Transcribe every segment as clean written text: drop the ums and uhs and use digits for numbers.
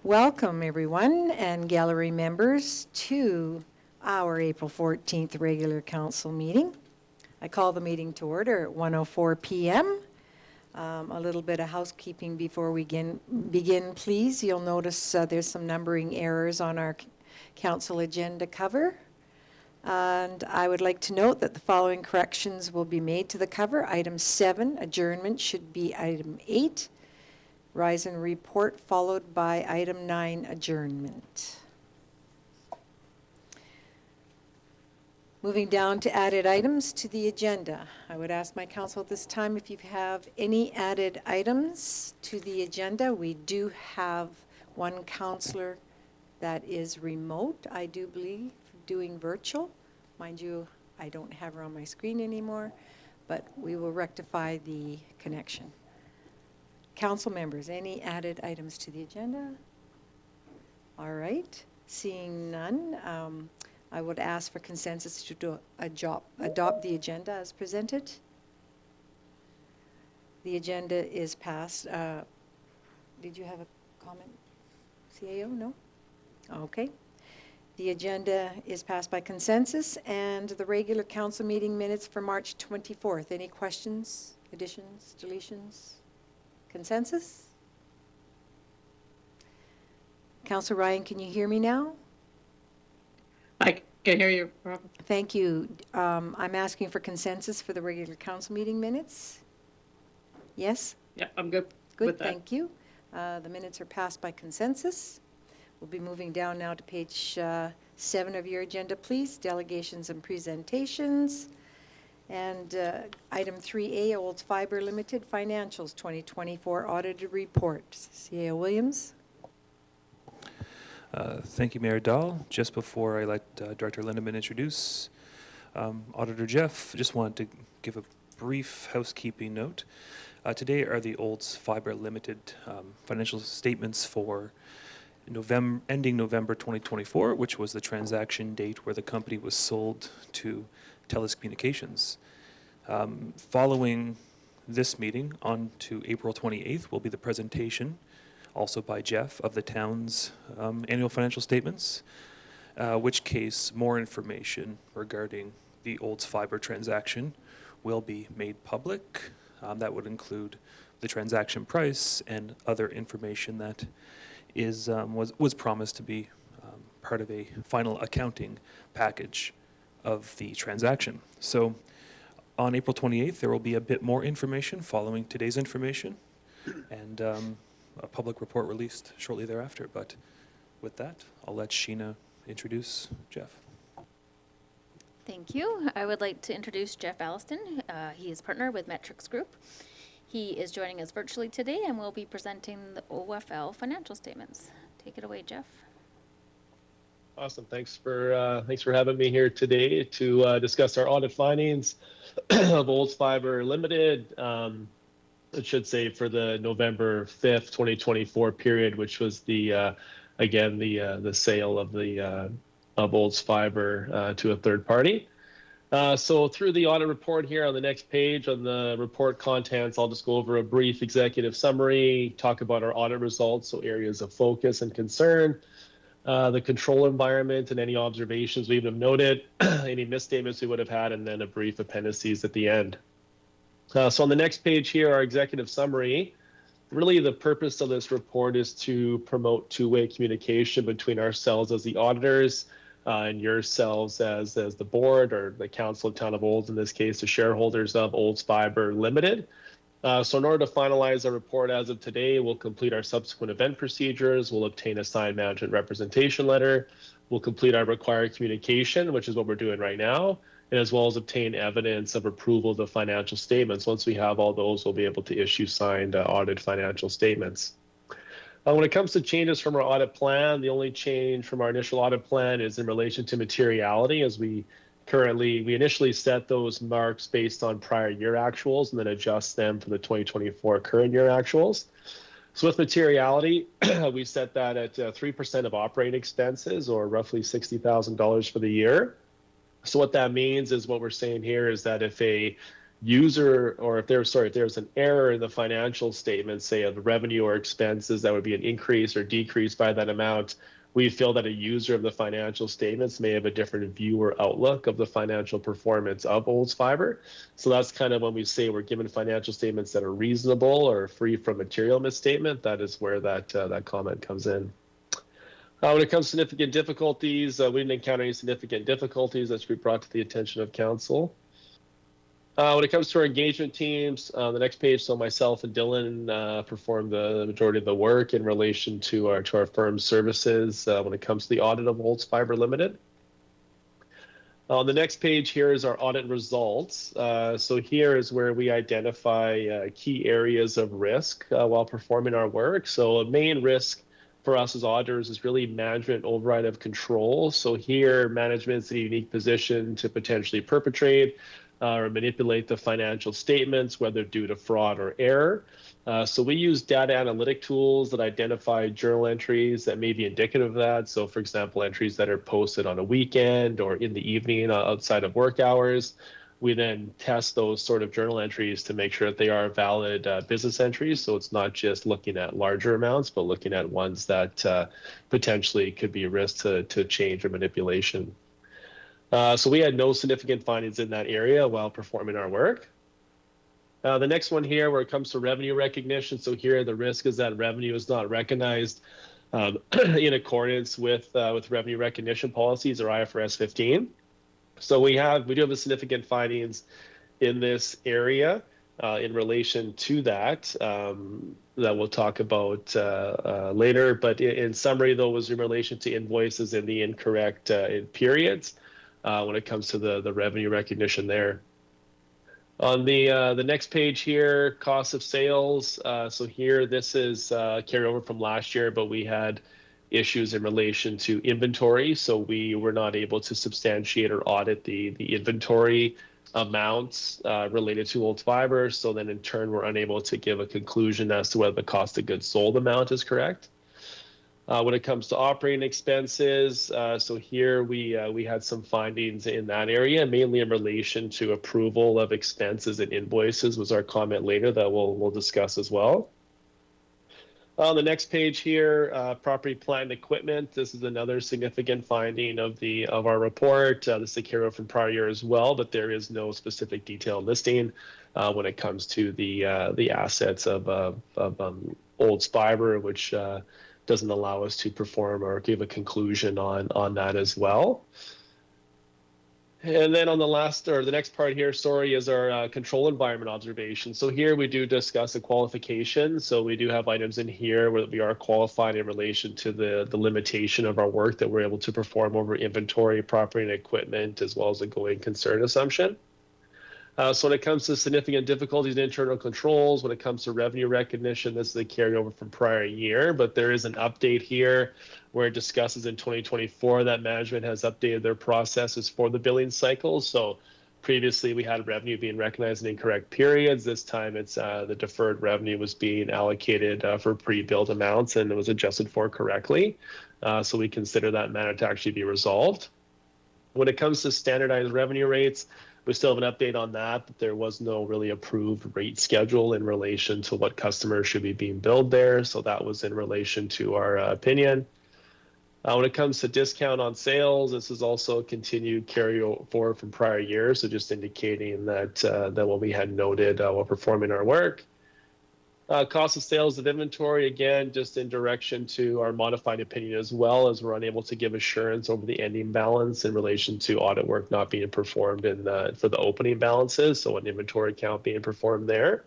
Welcome, everyone, and gallery members to our April 14th regular council meeting. I call the meeting to order at 1:04 p.m. A little bit of housekeeping before we begin, please. You'll notice there's some numbering errors on our council agenda cover. And I would like to note that the following corrections will be made to the cover. Item 7, adjournment, should be item 8. Rise and report, followed by item 9, adjournment. Moving down to added items to the agenda. I would ask my council at this time if you have any added items to the agenda. We do have one councillor that is remote, I do believe, doing virtual. Mind you, I don't have her on my screen anymore, but we will rectify the connection. Council members, any added items to the agenda? All right, seeing none, I would ask for consensus to adopt the agenda as presented. The agenda is passed. Did you have a comment, CAO? No? Okay. The agenda is passed by consensus, and the regular council meeting minutes for March 24th. Any questions, additions, deletions? Consensus? Councillor Ryan, can you hear me now? I can hear you, Rob. Thank you. I'm asking for consensus for the regular council meeting minutes. Yes? Yeah, I'm good. Good, with that. thank you. The minutes are passed by consensus. We'll be moving down now to page 7 of your agenda, please. Delegations and presentations. And item 3A, Olds Fiber Limited Financials 2024 Audited Report. CAO Williams. Thank you, Mayor Dahl. Just before I let Director Lindeman introduce Auditor Jeff, just wanted to give a brief housekeeping note. Today are the Olds Fiber Limited financial statements for ending November 2024, which was the transaction date where the company was sold to TELUS Communications. Following this meeting, on to April 28th, will be the presentation, also by Jeff, of the town's annual financial statements, which case more information regarding the Olds Fiber transaction will be made public. That would include the transaction price and other information that is was promised to be part of a final accounting package of the transaction. So on April 28th, there will be a bit more information following today's information, and a public report released shortly thereafter. But with that, I'll let Sheena introduce Jeff. Thank you. I would like to introduce Jeff Alliston. He is partner with Metrics Group. He is joining us virtually today and will be presenting the OFL financial statements. Take it away, Jeff. Awesome. Thanks for having me here today to discuss our audit findings of Olds Fiber Limited. It should say for the November 5th, 2024 period, which was the sale of Olds Fiber to a third party. So through the audit report here on the next page on the report contents, I'll just go over a brief executive summary, talk about our audit results, so areas of focus and concern, the control environment and any observations we would have noted, any misstatements we would have had, and then a brief appendices at the end. So on the next page here, our executive summary, really the purpose of this report is to promote two-way communication between ourselves as the auditors and yourselves as the board or the Council of Town of Olds, in this case, the shareholders of Olds Fiber Limited. So in order to finalize our report as of today, we'll complete our subsequent event procedures, we'll obtain a signed management representation letter, we'll complete our required communication, which is what we're doing right now, and as well as obtain evidence of approval of the financial statements. Once we have all those, we'll be able to issue signed audited financial statements. When it comes to changes from our audit plan, the only change from our initial audit plan is in relation to materiality, as we initially set those marks based on prior year actuals and then adjust them for the 2024 current year actuals. So with materiality, we set that at 3% of operating expenses, or roughly $60,000 for the year. So what that means is, what we're saying here is that if a user, or if there's an error in the financial statement, say of revenue or expenses, that would be an increase or decrease by that amount. We feel that a user of the financial statements may have a different view or outlook of the financial performance of Olds Fiber. So that's kind of when we say we're given financial statements that are reasonable or free from material misstatement. That is where that comment comes in. When it comes to significant difficulties, we didn't encounter any significant difficulties that should be brought to the attention of council. When it comes to our engagement teams, the next page, so myself and Dylan performed the majority of the work in relation to our firm's services when it comes to the audit of Olds Fiber Limited. On the next page here is our audit results. So here is where we identify key areas of risk while performing our work. So a main risk for us as auditors is really management override of control. So here, management's in a unique position to potentially perpetrate or manipulate the financial statements, whether due to fraud or error. So we use data analytic tools that identify journal entries that may be indicative of that. So for example, entries that are posted on a weekend or in the evening outside of work hours. We then test those sort of journal entries to make sure that they are valid business entries. So it's not just looking at larger amounts, but looking at ones that potentially could be a risk to change or manipulation. So we had no significant findings in that area while performing our work. The next one here, where it comes to revenue recognition. So here, the risk is that revenue is not recognized in accordance with revenue recognition policies or IFRS 15. So we do have significant findings in this area in relation to that that we'll talk about later. But in summary, though, was in relation to invoices in the incorrect periods when it comes to the revenue recognition there. On the next page here, cost of sales. So here, this is carryover from last year, but we had issues in relation to inventory. So we were not able to substantiate or audit the inventory amounts related to Olds Fiber. So then in turn, we're unable to give a conclusion as to whether the cost of goods sold amount is correct. When it comes to operating expenses, so here we had some findings in that area, mainly in relation to approval of expenses and invoices was our comment later that we'll discuss as well. On the next page here, property, plant, and equipment. This is another significant finding of our report. This is a carryover from prior year as well, but there is no specific detailed listing when it comes to the assets of Olds Fiber, which doesn't allow us to perform or give a conclusion on that as well. And then on the next part here, is our control environment observation. So here we do discuss a qualification. So we do have items in here where we are qualified in relation to the limitation of our work that we're able to perform over inventory, property, and equipment, as well as a going concern assumption. So when it comes to significant difficulties in internal controls, when it comes to revenue recognition, this is a carryover from prior year, but there is an update here where it discusses in 2024 that management has updated their processes for the billing cycle. So previously we had revenue being recognized in incorrect periods. This time it's the deferred revenue was being allocated for pre-billed amounts and it was adjusted for correctly. So we consider that matter to actually be resolved. When it comes to standardized revenue rates, we still have an update on that, but there was no really approved rate schedule in relation to what customers should be being billed there. So that was in relation to our opinion. When it comes to discount on sales, this is also a continued carry forward from prior years. So just indicating that what we had noted while performing our work. Cost of sales of inventory, again, just in direction to our modified opinion as well, as we're unable to give assurance over the ending balance in relation to audit work not being performed for the opening balances, so an inventory count being performed there.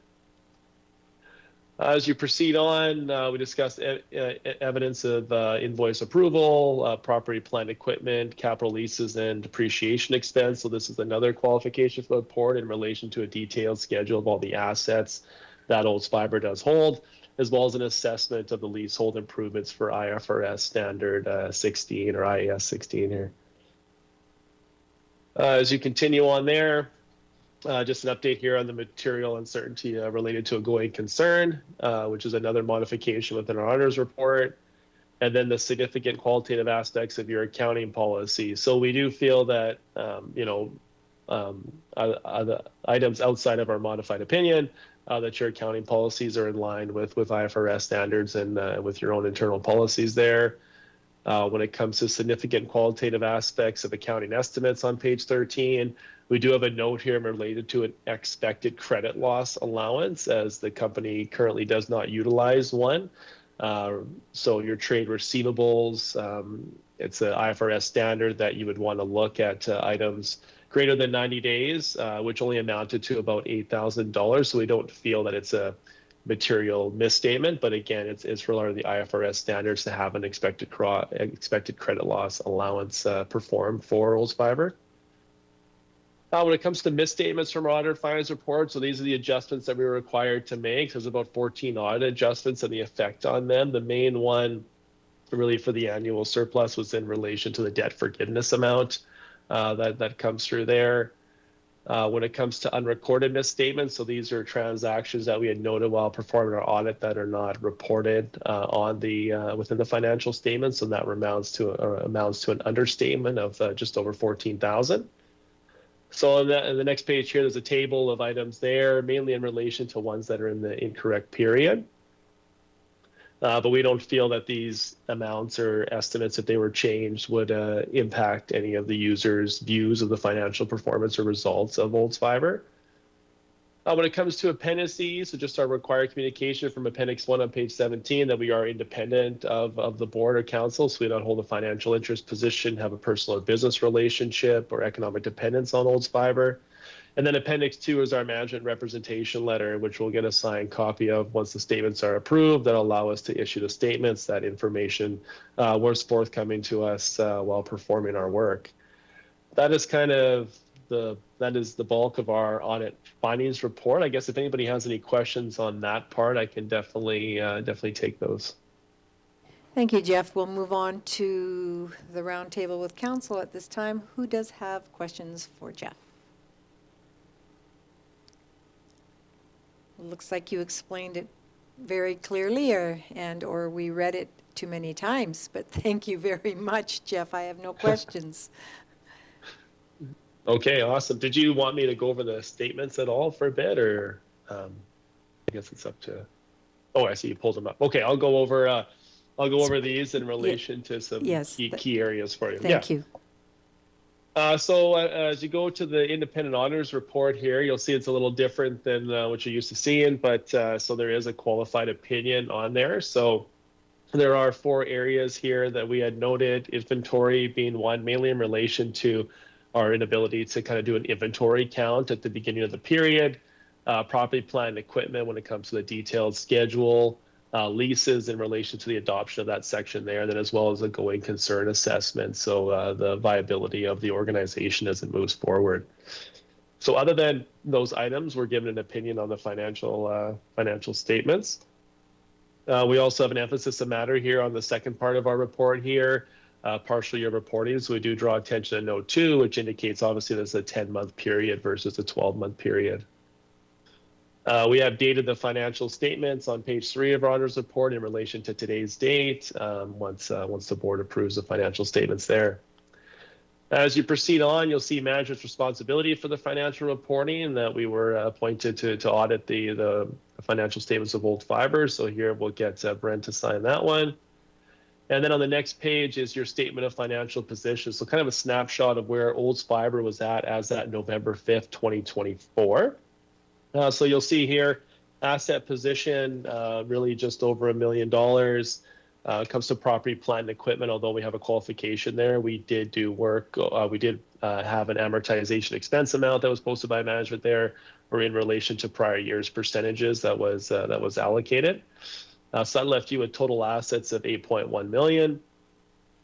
As you proceed on, we discussed evidence of invoice approval, property, plant, equipment, capital leases, and depreciation expense. So this is another qualification for the report in relation to a detailed schedule of all the assets that Olds Fiber does hold, as well as an assessment of the leasehold improvements for IFRS standard 16 or IAS 16 here. As you continue on there, just an update here on the material uncertainty related to a going concern, which is another modification within our auditor's report, and then the significant qualitative aspects of your accounting policy. So we do feel that, other items outside of our modified opinion, that your accounting policies are in line with IFRS standards and with your own internal policies there. When it comes to significant qualitative aspects of accounting estimates on page 13, we do have a note here related to an expected credit loss allowance, as the company currently does not utilize one. So your trade receivables, it's an IFRS standard that you would want to look at items greater than 90 days, which only amounted to about $8,000. So we don't feel that it's a material misstatement, but again, it's for the IFRS standards to have an expected credit loss allowance performed for Olds Fiber. When it comes to misstatements from our audit finance report, so these are the adjustments that we were required to make. There's about 14 audit adjustments and the effect on them. The main one really for the annual surplus was in relation to the debt forgiveness amount that comes through there. When it comes to unrecorded misstatements, so these are transactions that we had noted while performing our audit that are not reported on within the financial statements, so that amounts to an understatement of just over 14,000. So in the next page here, there's a table of items there, mainly in relation to ones that are in the incorrect period. But we don't feel that these amounts or estimates, if they were changed, would impact any of the users' views of the financial performance or results of Olds Fiber. When it comes to appendices, so just our required communication from Appendix 1 on page 17, that we are independent of the board or council, so we don't hold a financial interest position, have a personal or business relationship, or economic dependence on Olds Fiber. And then Appendix 2 is our management representation letter, which we'll get a signed copy of once the statements are approved. That'll allow us to issue the statements. That information was forthcoming to us while performing our work. That is kind of the bulk of our audit findings report. I guess if anybody has any questions on that part, I can definitely take those. Thank you, Jeff. We'll move on to the roundtable with council at this time. Who does have questions for Jeff? Looks like you explained it very clearly, or we read it too many times, but thank you very much, Jeff. I have no questions. Okay, awesome. Did you want me to go over the statements at all for a bit, or I guess it's up to? Oh, I see you pulled them up. Okay, I'll go over these in relation to some key areas for you. Thank you. So as you go to the independent auditors report here, you'll see it's a little different than what you're used to seeing, but so there is a qualified opinion on there. So there are 4 areas here that we had noted, inventory being one, mainly in relation to our inability to kind of do an inventory count at the beginning of the period, property, plant, and equipment when it comes to the detailed schedule, leases in relation to the adoption of that section there, and then as well as a going concern assessment, so the viability of the organization as it moves forward. So other than those items, we're given an opinion on the financial statements. We also have an emphasis of matter here on the second part of our report here, partial year reporting. So we do draw attention to note 2, which indicates obviously there's a 10-month period versus a 12-month period. We have dated the financial statements on page 3 of our auditor's report in relation to today's date, once the board approves the financial statements there. As you proceed on, you'll see management's responsibility for the financial reporting, and that we were appointed to audit the financial statements of Olds Fiber. So here we'll get Brent to sign that one. And then on the next page is your statement of financial position. So kind of a snapshot of where Olds Fiber was at as at November 5th, 2024. So you'll see here, asset position, really just over $1 million. Comes to property, plant, and equipment, although we have a qualification there. We did do work. We did have an amortization expense amount that was posted by management there, or in relation to prior years' percentages that was allocated. So that left you with total assets of $8.1 million.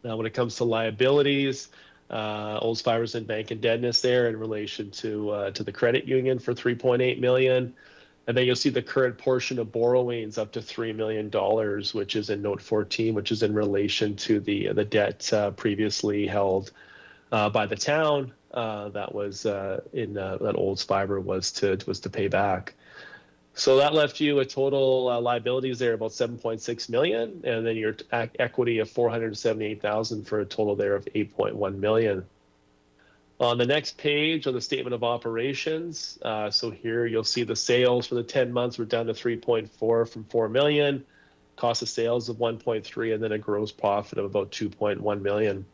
Now, when it comes to liabilities, Olds Fiber's in bank indebtedness there in relation to the credit union for $3.8 million. And then you'll see the current portion of borrowings up to $3 million, which is in note 14, which is in relation to the debt previously held by the town that was that Olds Fiber was to pay back. So that left you a total liabilities there about $7.6 million, and then your equity of $478,000 for a total there of $8.1 million. On the next page, on the statement of operations, so here you'll see the sales for the 10 months were down to 3.4 from 4 million, cost of sales of 1.3, and then a gross profit of about 2.1 million.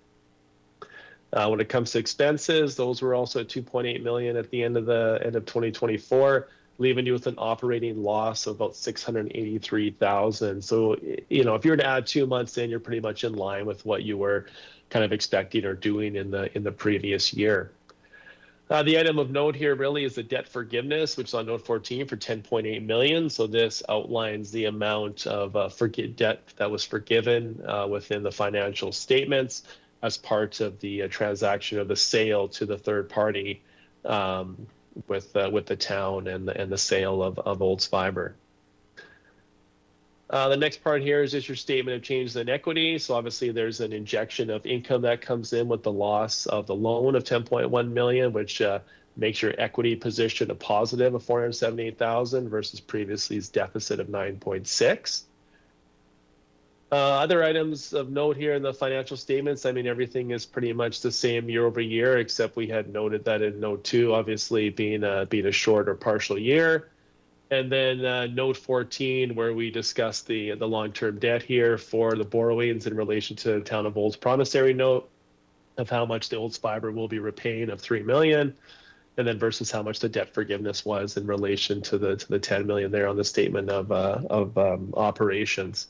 When it comes to expenses, those were also at 2.8 million at the end of 2024, leaving you with an operating loss of about 683,000. So, you know, if you were to add 2 months in, you're pretty much in line with what you were kind of expecting or doing in the previous year. The item of note here really is the debt forgiveness, which is on note 14 for 10.8 million. So this outlines the amount of debt that was forgiven within the financial statements as part of the transaction of the sale to the third party with the town and the sale of Olds Fiber. The next part here is just your statement of changes in equity. So obviously there's an injection of income that comes in with the loss of the loan of 10.1 million, which makes your equity position a positive of 478,000 versus previously's deficit of 9.6. Other items of note here in the financial statements, I mean, everything is pretty much the same year over year, except we had noted that in note 2, obviously being a short or partial year. And then note 14, where we discuss the long-term debt here for the borrowings in relation to the Town of Olds promissory note of how much the Olds Fiber will be repaying of 3 million, and then versus how much the debt forgiveness was in relation to the 10 million there on the statement of operations.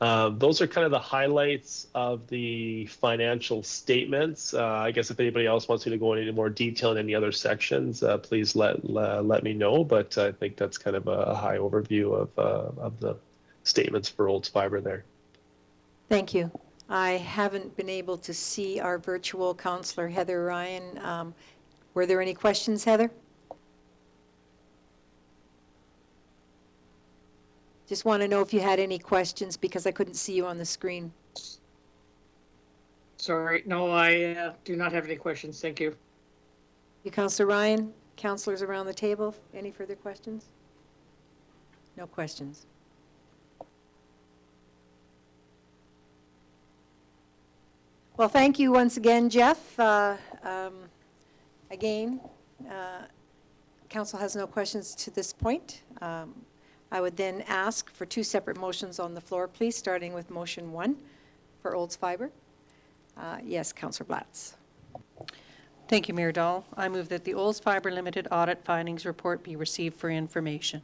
Those are kind of the highlights of the financial statements. I guess if anybody else wants me to go into more detail in any other sections, please let me know. But I think that's kind of a high overview of the statements for Olds Fiber there. Thank you. I haven't been able to see our virtual counselor, Heather Ryan. Were there any questions, Heather? Just want to know if you had any questions because I couldn't see you on the screen. Sorry, no, I do not have any questions. Thank you. You, Counselor Ryan, counselors around the table, any further questions? No questions. Well, thank you once again, Jeff. Again, council has no questions to this point. I would then ask for 2 separate motions on the floor, please, starting with motion 1 for Olds Fiber. Yes, Councillor Blatz. Thank you, Mayor Dahl. I move that the Olds Fiber Limited audit findings report be received for information.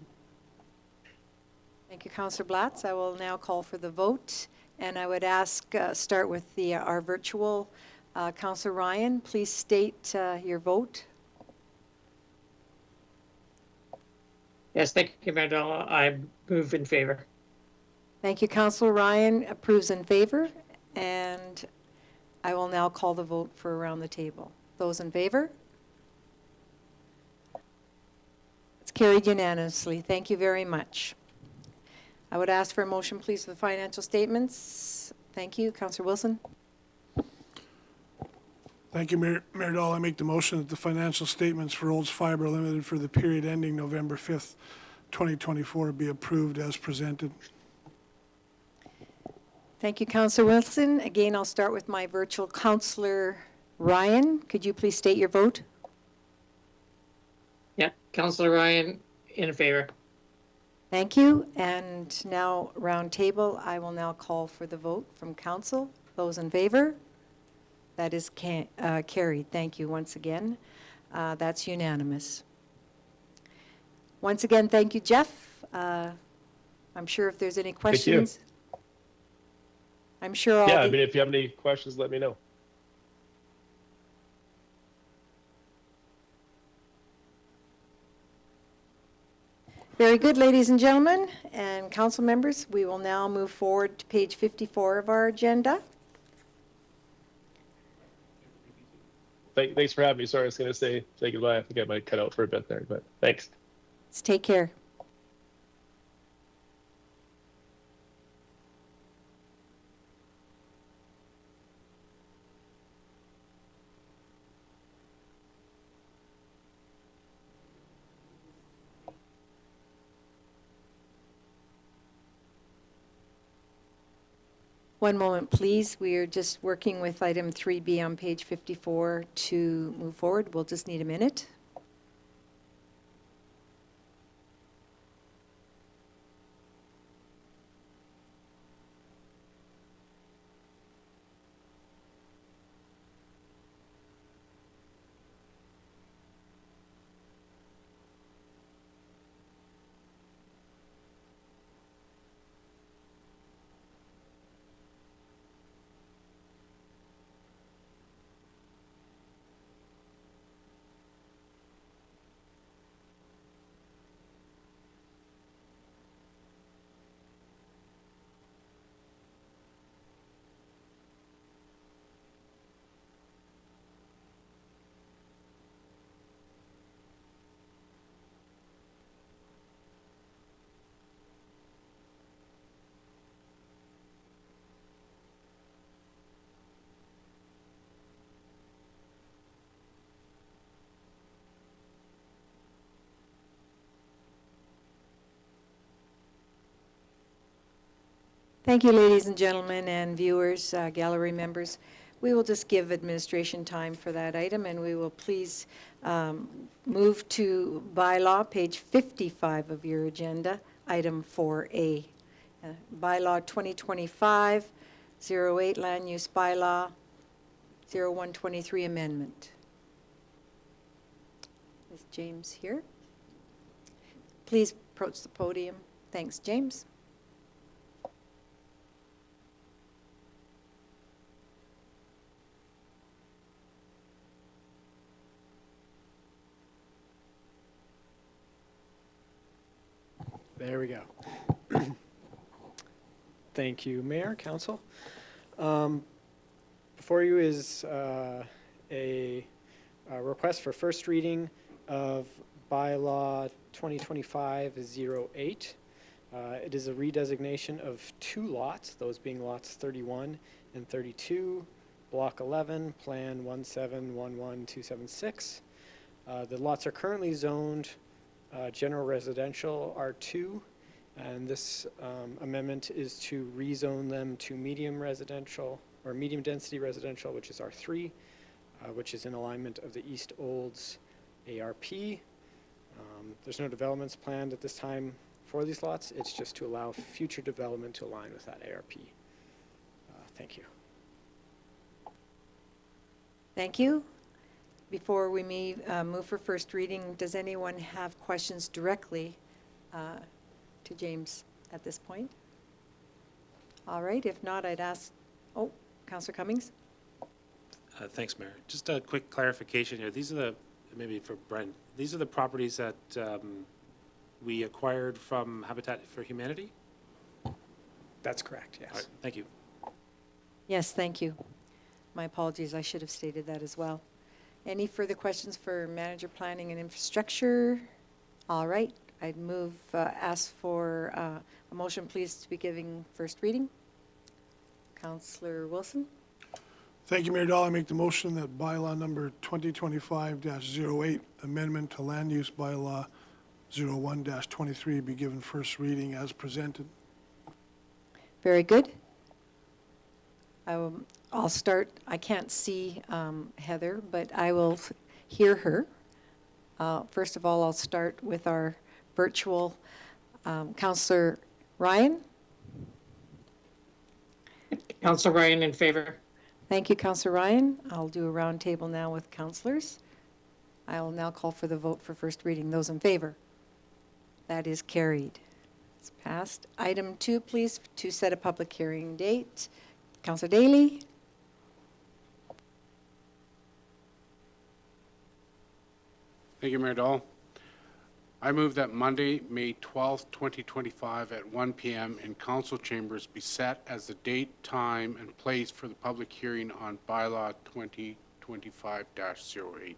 Thank you, Councillor Blatz. I will now call for the vote, and I would ask, start with our virtual Councillor Ryan. Please state your vote. Yes, thank you, Mayor Dahl. I move in favor. Thank you, Councillor Ryan. Approves in favor, and I will now call the vote for around the table. Those in favor? It's carried unanimously. Thank you very much. I would ask for a motion, please, for the financial statements. Thank you. Councillor Wilson. Thank you, Mayor Dahl. I make the motion that the financial statements for Olds Fiber Limited for the period ending November 5th, 2024 be approved as presented. Thank you, Councillor Wilson. Again, I'll start with my virtual Councillor Ryan. Could you please state your vote? Yeah, Councillor Ryan in favor. Thank you. And now, round table, I will now call for the vote from council. Those in favor? That is carried. Thank you once again. That's unanimous. Once again, thank you, Jeff. I'm sure if there's any questions. I'm sure all Yeah, I mean, if you have any questions, let me know. Very good, ladies and gentlemen, and council members. We will now move forward to page 54 of our agenda. Thanks for having me. Sorry, I was going to say goodbye. I think I might cut out for a bit there, but thanks. Let's take care. One moment, please. We are just working with item 3B on page 54 to move forward. We'll just need a minute. Thank you, ladies and gentlemen, and viewers, gallery members. We will just give administration time for that item, and we will please move to bylaw, page 55 of your agenda, item 4A. Bylaw 2025-08, Land Use Bylaw 0123 Amendment. Is James here? Please approach the podium. Thanks, James. There we go. Thank you, Mayor, Council. Before you is a request for first reading of bylaw 2025-08. It is a redesignation of 2 lots, those being lots 31 and 32, block 11, plan 1711276. The lots are currently zoned general residential R2, and this amendment is to rezone them to medium residential or medium density residential, which is R3, which is in alignment of the East Olds ARP. There's no developments planned at this time for these lots. It's just to allow future development to align with that ARP. Thank you. Thank you. Before we move for first reading, does anyone have questions directly to James at this point? All right, if not, I'd ask, Councillor Cummings? Thanks, Mayor. Just a quick clarification here. These are the, maybe for Brent, these are the properties that we acquired from Habitat for Humanity? That's correct, yes. All right, thank you. Yes, thank you. My apologies, I should have stated that as well. Any further questions for Manager Planning and Infrastructure? All right, I'd ask for a motion, please, to be giving first reading. Councillor Wilson? Thank you, Mayor Dahl. I make the motion that bylaw number 2025-08, amendment to land use bylaw 01-23 be given first reading as presented. Very good. I'll start. I can't see Heather, but I will hear her. First of all, I'll start with our virtual Councillor Ryan. Councillor Ryan in favor. Thank you, Councillor Ryan. I'll do a round table now with councillors. I will now call for the vote for first reading. Those in favor? That is carried. It's passed. Item 2, please, to set a public hearing date. Councillor Daly? Thank you, Mayor Dahl. I move that Monday, May 12th, 2025 at 1 p.m. in council chambers be set as the date, time, and place for the public hearing on bylaw 2025-08.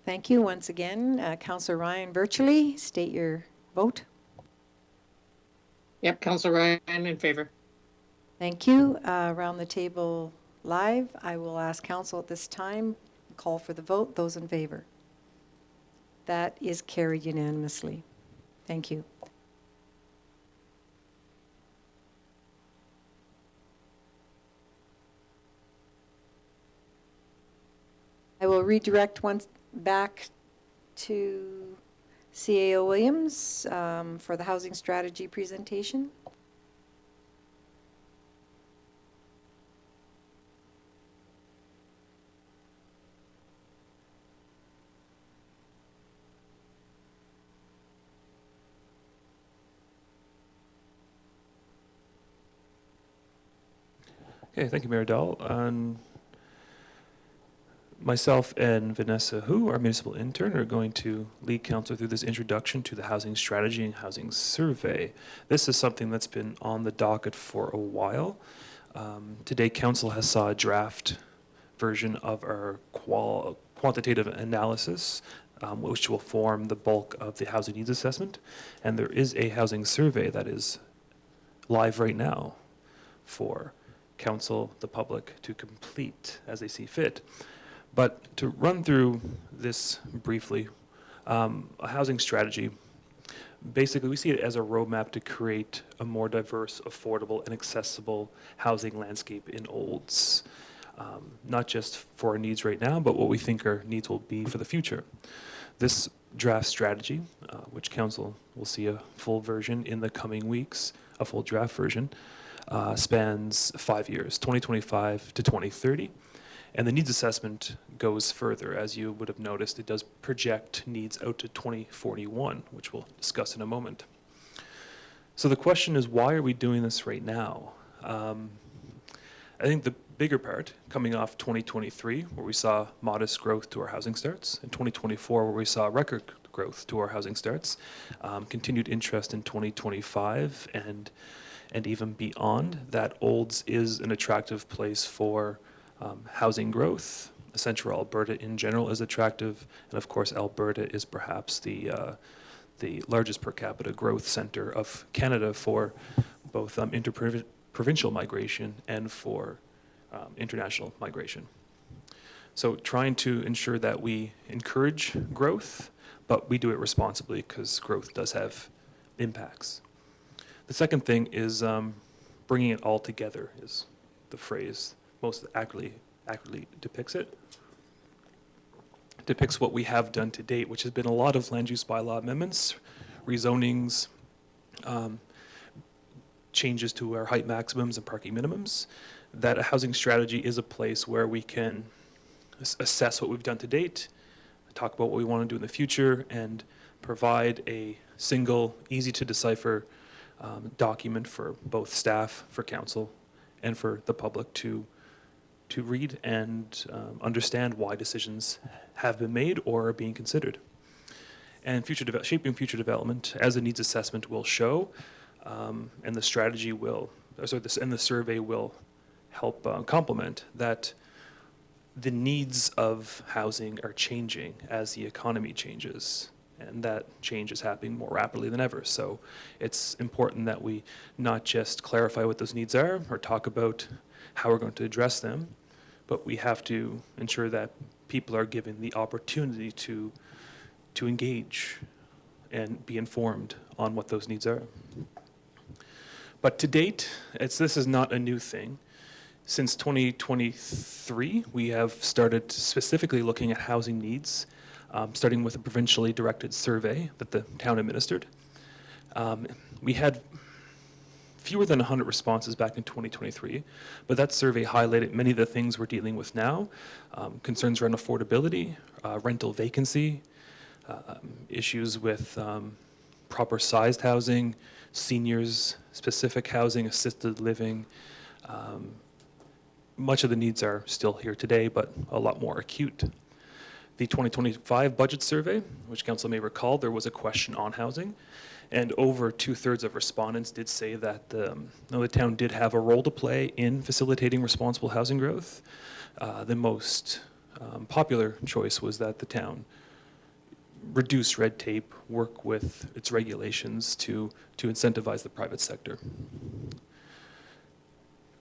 Thank you once again. Councillor Ryan virtually, state your vote. Yep, Councillor Ryan in favor. Thank you. Around the table live, I will ask council at this time, call for the vote. Those in favor? That is carried unanimously. Thank you. will redirect once back to CAO Williams for the housing strategy presentation. Okay, thank you, Mayor Dahl. Myself and Vanessa Hu, our municipal intern, are going to lead council through this introduction to the housing strategy and housing survey. This is something that's been on the docket for a while. Today, council has saw a draft version of our quantitative analysis, which will form the bulk of the housing needs assessment. And there is a housing survey that is live right now for council, the public, to complete as they see fit. But to run through this briefly, a housing strategy, basically we see it as a roadmap to create a more diverse, affordable, and accessible housing landscape in Olds. Not just for our needs right now, but what we think our needs will be for the future. This draft strategy, which council will see a full version in the coming weeks, a full draft version, spans 5 years, 2025 to 2030. And the needs assessment goes further. As you would have noticed, it does project needs out to 2041, which we'll discuss in a moment. So the question is, why are we doing this right now? I think the bigger part, coming off 2023, where we saw modest growth to our housing starts, and 2024, where we saw record growth to our housing starts, continued interest in 2025, and even beyond, that Olds is an attractive place for housing growth. Central Alberta in general is attractive, and of course Alberta is perhaps the largest per capita growth center of Canada for both interprovincial migration and for international migration. So trying to ensure that we encourage growth, but we do it responsibly because growth does have impacts. The second thing is bringing it all together is the phrase most accurately depicts it. Depicts what we have done to date, which has been a lot of land use bylaw amendments, rezonings, changes to our height maximums and parking minimums. That a housing strategy is a place where we can assess what we've done to date, talk about what we want to do in the future, and provide a single, easy to decipher document for both staff, for council, and for the public to read and understand why decisions have been made or are being considered. And shaping future development, as the needs assessment will show, and the strategy will, and the survey will help complement that. The needs of housing are changing as the economy changes, and that change is happening more rapidly than ever. So it's important that we not just clarify what those needs are or talk about how we're going to address them, but we have to ensure that people are given the opportunity to engage and be informed on what those needs are. But to date, this is not a new thing. Since 2023, we have started specifically looking at housing needs, starting with a provincially directed survey that the town administered. We had fewer than 100 responses back in 2023, but that survey highlighted many of the things we're dealing with now, concerns around affordability, rental vacancy, issues with proper sized housing, seniors specific housing, assisted living. Much of the needs are still here today, but a lot more acute. The 2025 budget survey, which council may recall, there was a question on housing, and over 2/3 of respondents did say that the town did have a role to play in facilitating responsible housing growth. The most popular choice was that the town reduce red tape, work with its regulations to incentivize the private sector.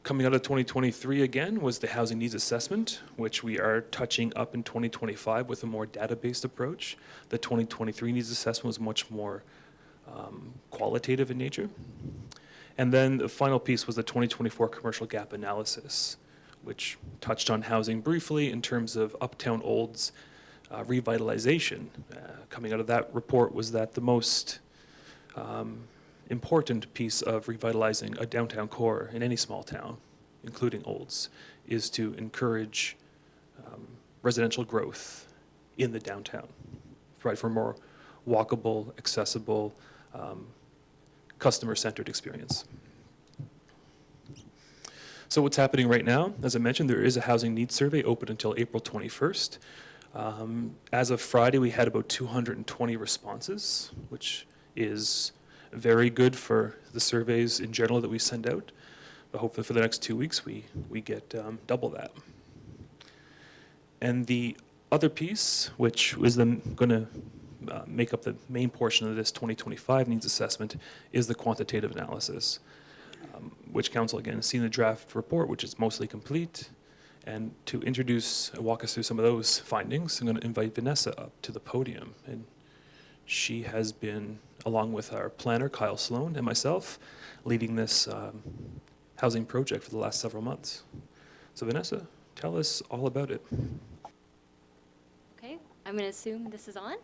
Coming out of 2023 again was the housing needs assessment, which we are touching up in 2025 with a more data-based approach. The 2023 needs assessment was much more qualitative in nature. And then the final piece was the 2024 commercial gap analysis, which touched on housing briefly in terms of Uptown Old's revitalization. Coming out of that report was that the most important piece of revitalizing a downtown core in any small town, including Olds, is to encourage residential growth in the downtown, provide for a more walkable, accessible, customer-centered experience. So what's happening right now? As I mentioned, there is a housing needs survey open until April 21st. As of Friday, we had about 220 responses, which is very good for the surveys in general that we send out. But hopefully for the next 2 weeks, we get double that. And the other piece, which is going to make up the main portion of this 2025 needs assessment, is the quantitative analysis, which council again has seen the draft report, which is mostly complete. And to walk us through some of those findings, I'm going to invite Vanessa up to the podium. And she has been, along with our planner, Kyle Sloan, and myself, leading this housing project for the last several months. So Vanessa, tell us all about it. Okay, I'm going to assume this is on.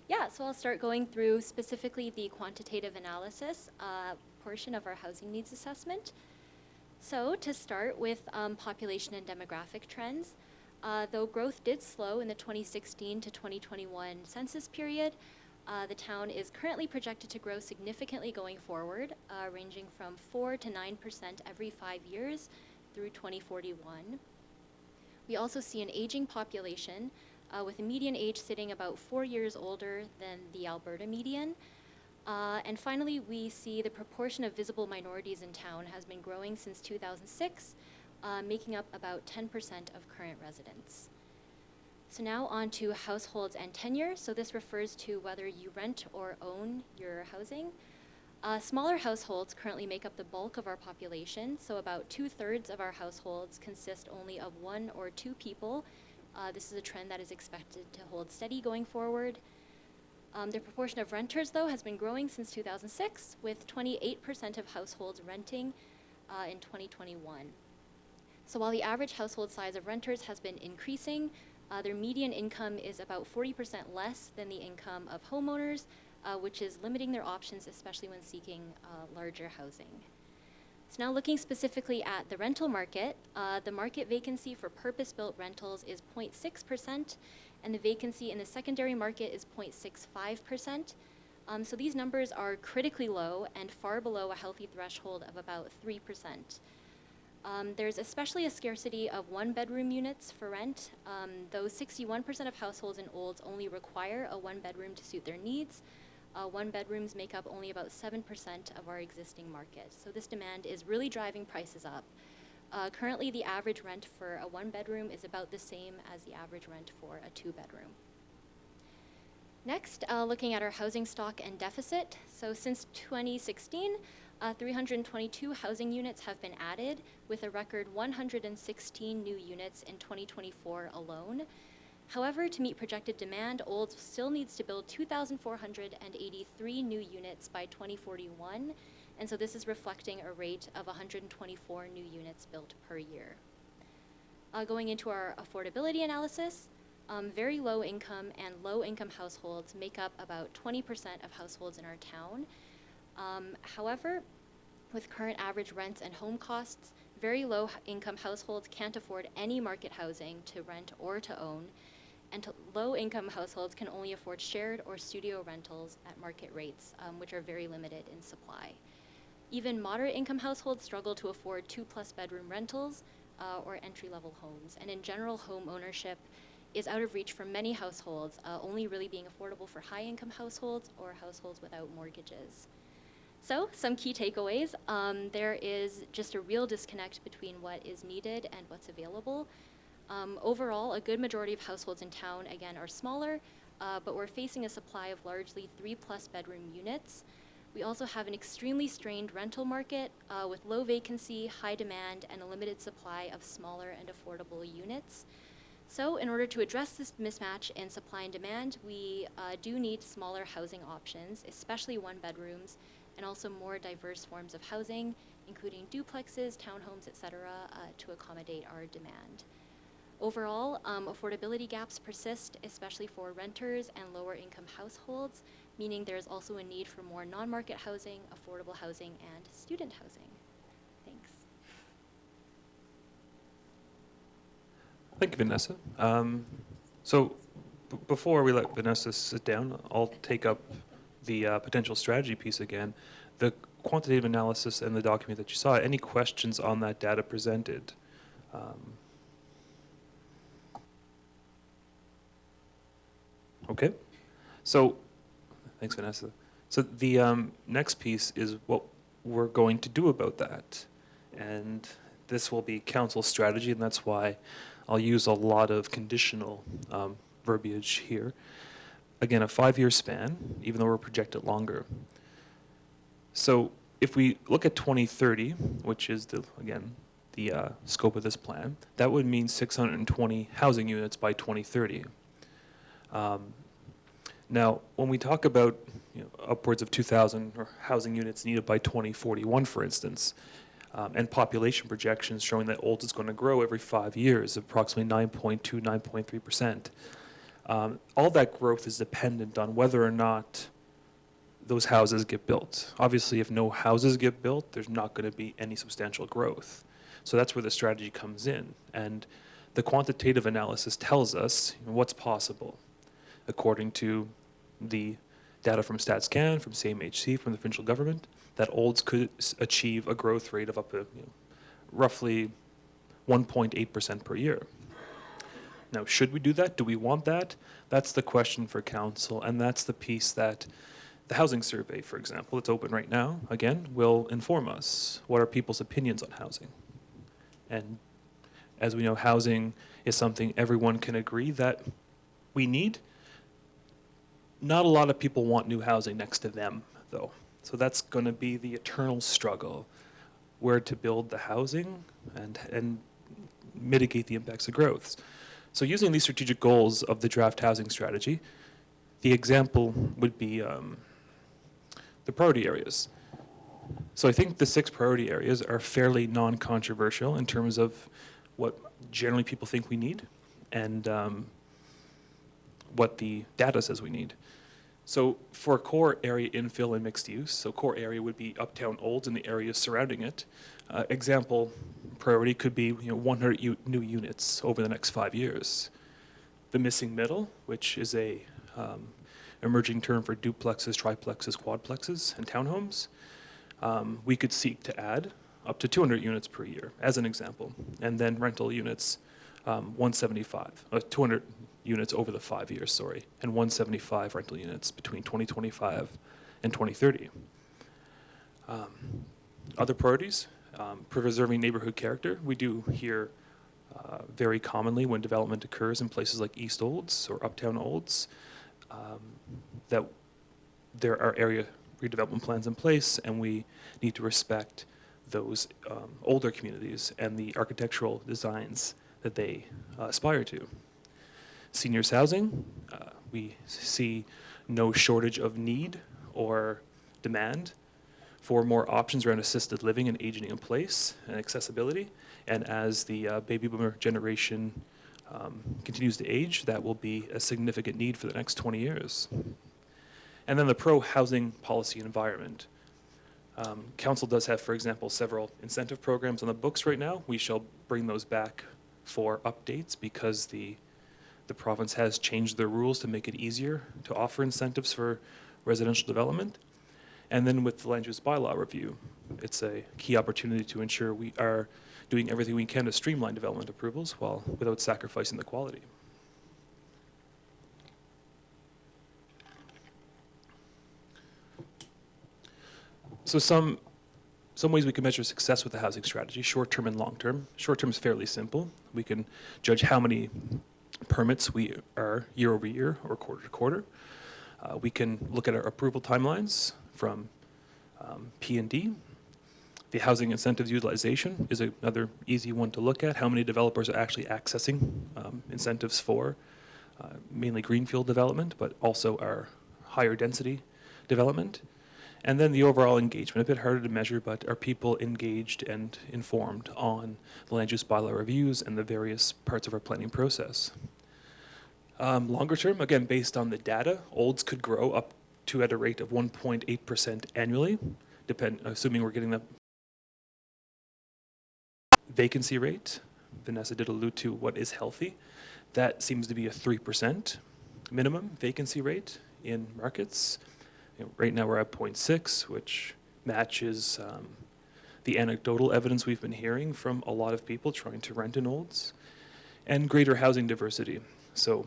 Yeah, so I'll start going through specifically the quantitative analysis portion of our housing needs assessment. So to start with population and demographic trends, though growth did slow in the 2016 to 2021 census period, the town is currently projected to grow significantly going forward, ranging from 4 to 9% every 5 years through 2041. We also see an aging population with a median age sitting about 4 years older than the Alberta median. And finally, we see the proportion of visible minorities in town has been growing since 2006, making up about 10% of current residents. So now on to households and tenure. So this refers to whether you rent or own your housing. Smaller households currently make up the bulk of our population, so about 2/3 of our households consist only of 1 or 2 people. This is a trend that is expected to hold steady going forward. The proportion of renters, though, has been growing since 2006, with 28% of households renting in 2021. So while the average household size of renters has been increasing, their median income is about 40% less than the income of homeowners, which is limiting their options, especially when seeking larger housing. So now looking specifically at the rental market, the market vacancy for purpose-built rentals is 0.6%, and the vacancy in the secondary market is 0.65%. So these numbers are critically low and far below a healthy threshold of about 3%. There's especially a scarcity of one-bedroom units for rent, though 61% of households in Olds only require a one-bedroom to suit their needs. One-bedrooms make up only about 7% of our existing market. So this demand is really driving prices up. Currently, the average rent for a one-bedroom is about the same as the average rent for a two-bedroom. Next, looking at our housing stock and deficit. So since 2016, 322 housing units have been added, with a record 116 new units in 2024 alone. However, to meet projected demand, Olds still needs to build 2,483 new units by 2041, and so this is reflecting a rate of 124 new units built per year. Going into our affordability analysis, very low income and low income households make up about 20% of households in our town. However, with current average rents and home costs, very low income households can't afford any market housing to rent or to own, and low income households can only afford shared or studio rentals at market rates, which are very limited in supply. Even moderate income households struggle to afford 2+ bedroom rentals or entry-level homes, and in general, home ownership is out of reach for many households, only really being affordable for high-income households or households without mortgages. So, some key takeaways. There is just a real disconnect between what is needed and what's available. Overall, a good majority of households in town, again, are smaller, but we're facing a supply of largely 3+ bedroom units. We also have an extremely strained rental market with low vacancy, high demand, and a limited supply of smaller and affordable units. So in order to address this mismatch in supply and demand, we do need smaller housing options, especially one-bedrooms, and also more diverse forms of housing, including duplexes, townhomes, etc., to accommodate our demand. Overall, affordability gaps persist, especially for renters and lower income households, meaning there is also a need for more non-market housing, affordable housing, and student housing. Thanks. Thank you, Vanessa. Before we let Vanessa sit down, I'll take up the potential strategy piece again. The quantitative analysis and the document that you saw, any questions on that data presented? Okay. So, thanks, Vanessa. So the next piece is what we're going to do about that. And this will be council strategy, and that's why I'll use a lot of conditional verbiage here. Again, a 5-year span, even though we're projected longer. So if we look at 2030, which is the scope of this plan, that would mean 620 housing units by 2030. Now, when we talk about upwards of 2,000 housing units needed by 2041, for instance, and population projections showing that Olds is going to grow every 5 years, approximately 9.2, 9.3%. All that growth is dependent on whether or not those houses get built. Obviously, if no houses get built, there's not going to be any substantial growth. So that's where the strategy comes in. And the quantitative analysis tells us what's possible according to the data from StatsCan, from CMHC, from the provincial government, that Olds could achieve a growth rate of up to roughly 1.8% per year. Now, should we do that? Do we want that? That's the question for council, and that's the piece that the housing survey, for example, it's open right now, again, will inform us. What are people's opinions on housing? And as we know, housing is something everyone can agree that we need. Not a lot of people want new housing next to them, though. So that's going to be the eternal struggle, where to build the housing and mitigate the impacts of growth. So using these strategic goals of the draft housing strategy, the example would be the priority areas. So I think the 6 priority areas are fairly non-controversial in terms of what generally people think we need and what the data says we need. So for core area infill and mixed use, so core area would be Uptown Olds and the areas surrounding it. Example priority could be 100 new units over the next 5 years. The missing middle, which is a emerging term for duplexes, triplexes, quadplexes, and townhomes, we could seek to add up to 200 units per year, as an example. And then rental units, 200 units over the 5 years, and 175 rental units between 2025 and 2030. Other priorities, preserving neighborhood character. We do hear very commonly when development occurs in places like East Olds or Uptown Olds, that there are area redevelopment plans in place, and we need to respect those older communities and the architectural designs that they aspire to. Seniors housing, we see no shortage of need or demand for more options around assisted living and aging in place and accessibility. And as the baby boomer generation continues to age, that will be a significant need for the next 20 years. And then the pro-housing policy environment. Council does have, for example, several incentive programs on the books right now. We shall bring those back for updates because the province has changed their rules to make it easier to offer incentives for residential development. And then with the land use bylaw review, it's a key opportunity to ensure we are doing everything we can to streamline development approvals without sacrificing the quality. So some ways we can measure success with the housing strategy, short-term and long-term. Short-term is fairly simple. We can judge how many permits we are year over year or quarter to quarter. We can look at our approval timelines from P&D. The housing incentives utilization is another easy one to look at. How many developers are actually accessing incentives for mainly greenfield development, but also our higher density development. And then the overall engagement, a bit harder to measure, but are people engaged and informed on the land use bylaw reviews and the various parts of our planning process? Longer term, again, based on the data, olds could grow up to at a rate of 1.8% annually, assuming we're getting the vacancy rate. Vanessa did allude to what is healthy. That seems to be a 3% minimum vacancy rate in markets. Right now we're at 0.6, which matches the anecdotal evidence we've been hearing from a lot of people trying to rent in olds, and greater housing diversity. So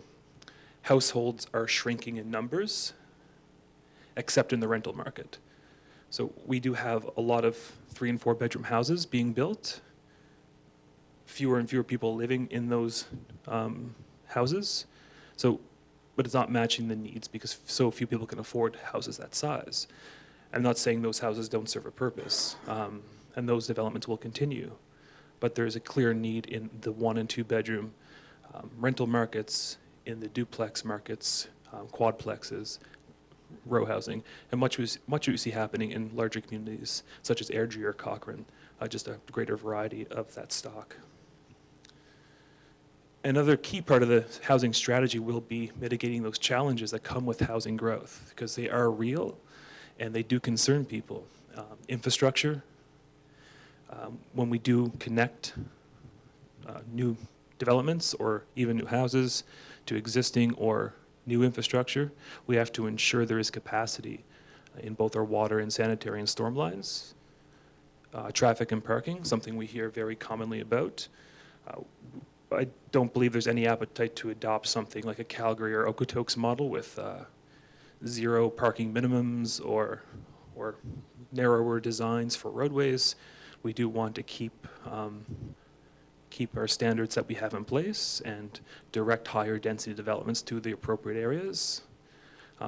households are shrinking in numbers, except in the rental market. So we do have a lot of 3 and 4 bedroom houses being built, fewer and fewer people living in those houses. So, but it's not matching the needs because so few people can afford houses that size. I'm not saying those houses don't serve a purpose, and those developments will continue, but there's a clear need in the 1 and 2 bedroom rental markets, in the duplex markets, quadplexes, row housing, and much we see happening in larger communities such as Airdrie or Cochrane, just a greater variety of that stock. Another key part of the housing strategy will be mitigating those challenges that come with housing growth, because they are real and they do concern people. Infrastructure, when we do connect new developments or even new houses to existing or new infrastructure, we have to ensure there is capacity in both our water and sanitary and storm lines. Traffic and parking, something we hear very commonly about. I don't believe there's any appetite to adopt something like a Calgary or Okotoks model with 0 parking minimums or narrower designs for roadways. We do want to keep our standards that we have in place and direct higher density developments to the appropriate areas.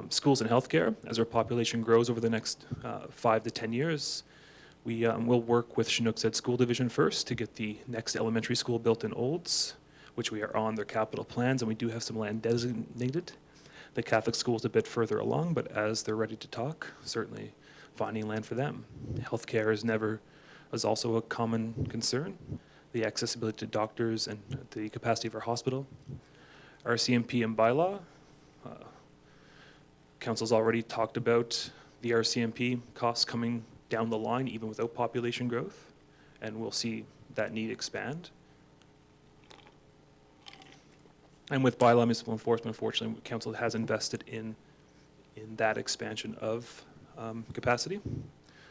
Schools and healthcare, as our population grows over the next 5 to 10 years, we will work with Chinook Said School Division first to get the next elementary school built in Olds, which we are on their capital plans, and we do have some land designated. The Catholic school is a bit further along, but as they're ready to talk, certainly finding land for them. Healthcare is also a common concern. The accessibility to doctors and the capacity of our hospital. RCMP and bylaw. Council's already talked about the RCMP costs coming down the line even without population growth, and we'll see that need expand. And with bylaw municipal enforcement, unfortunately, Council has invested in that expansion of capacity.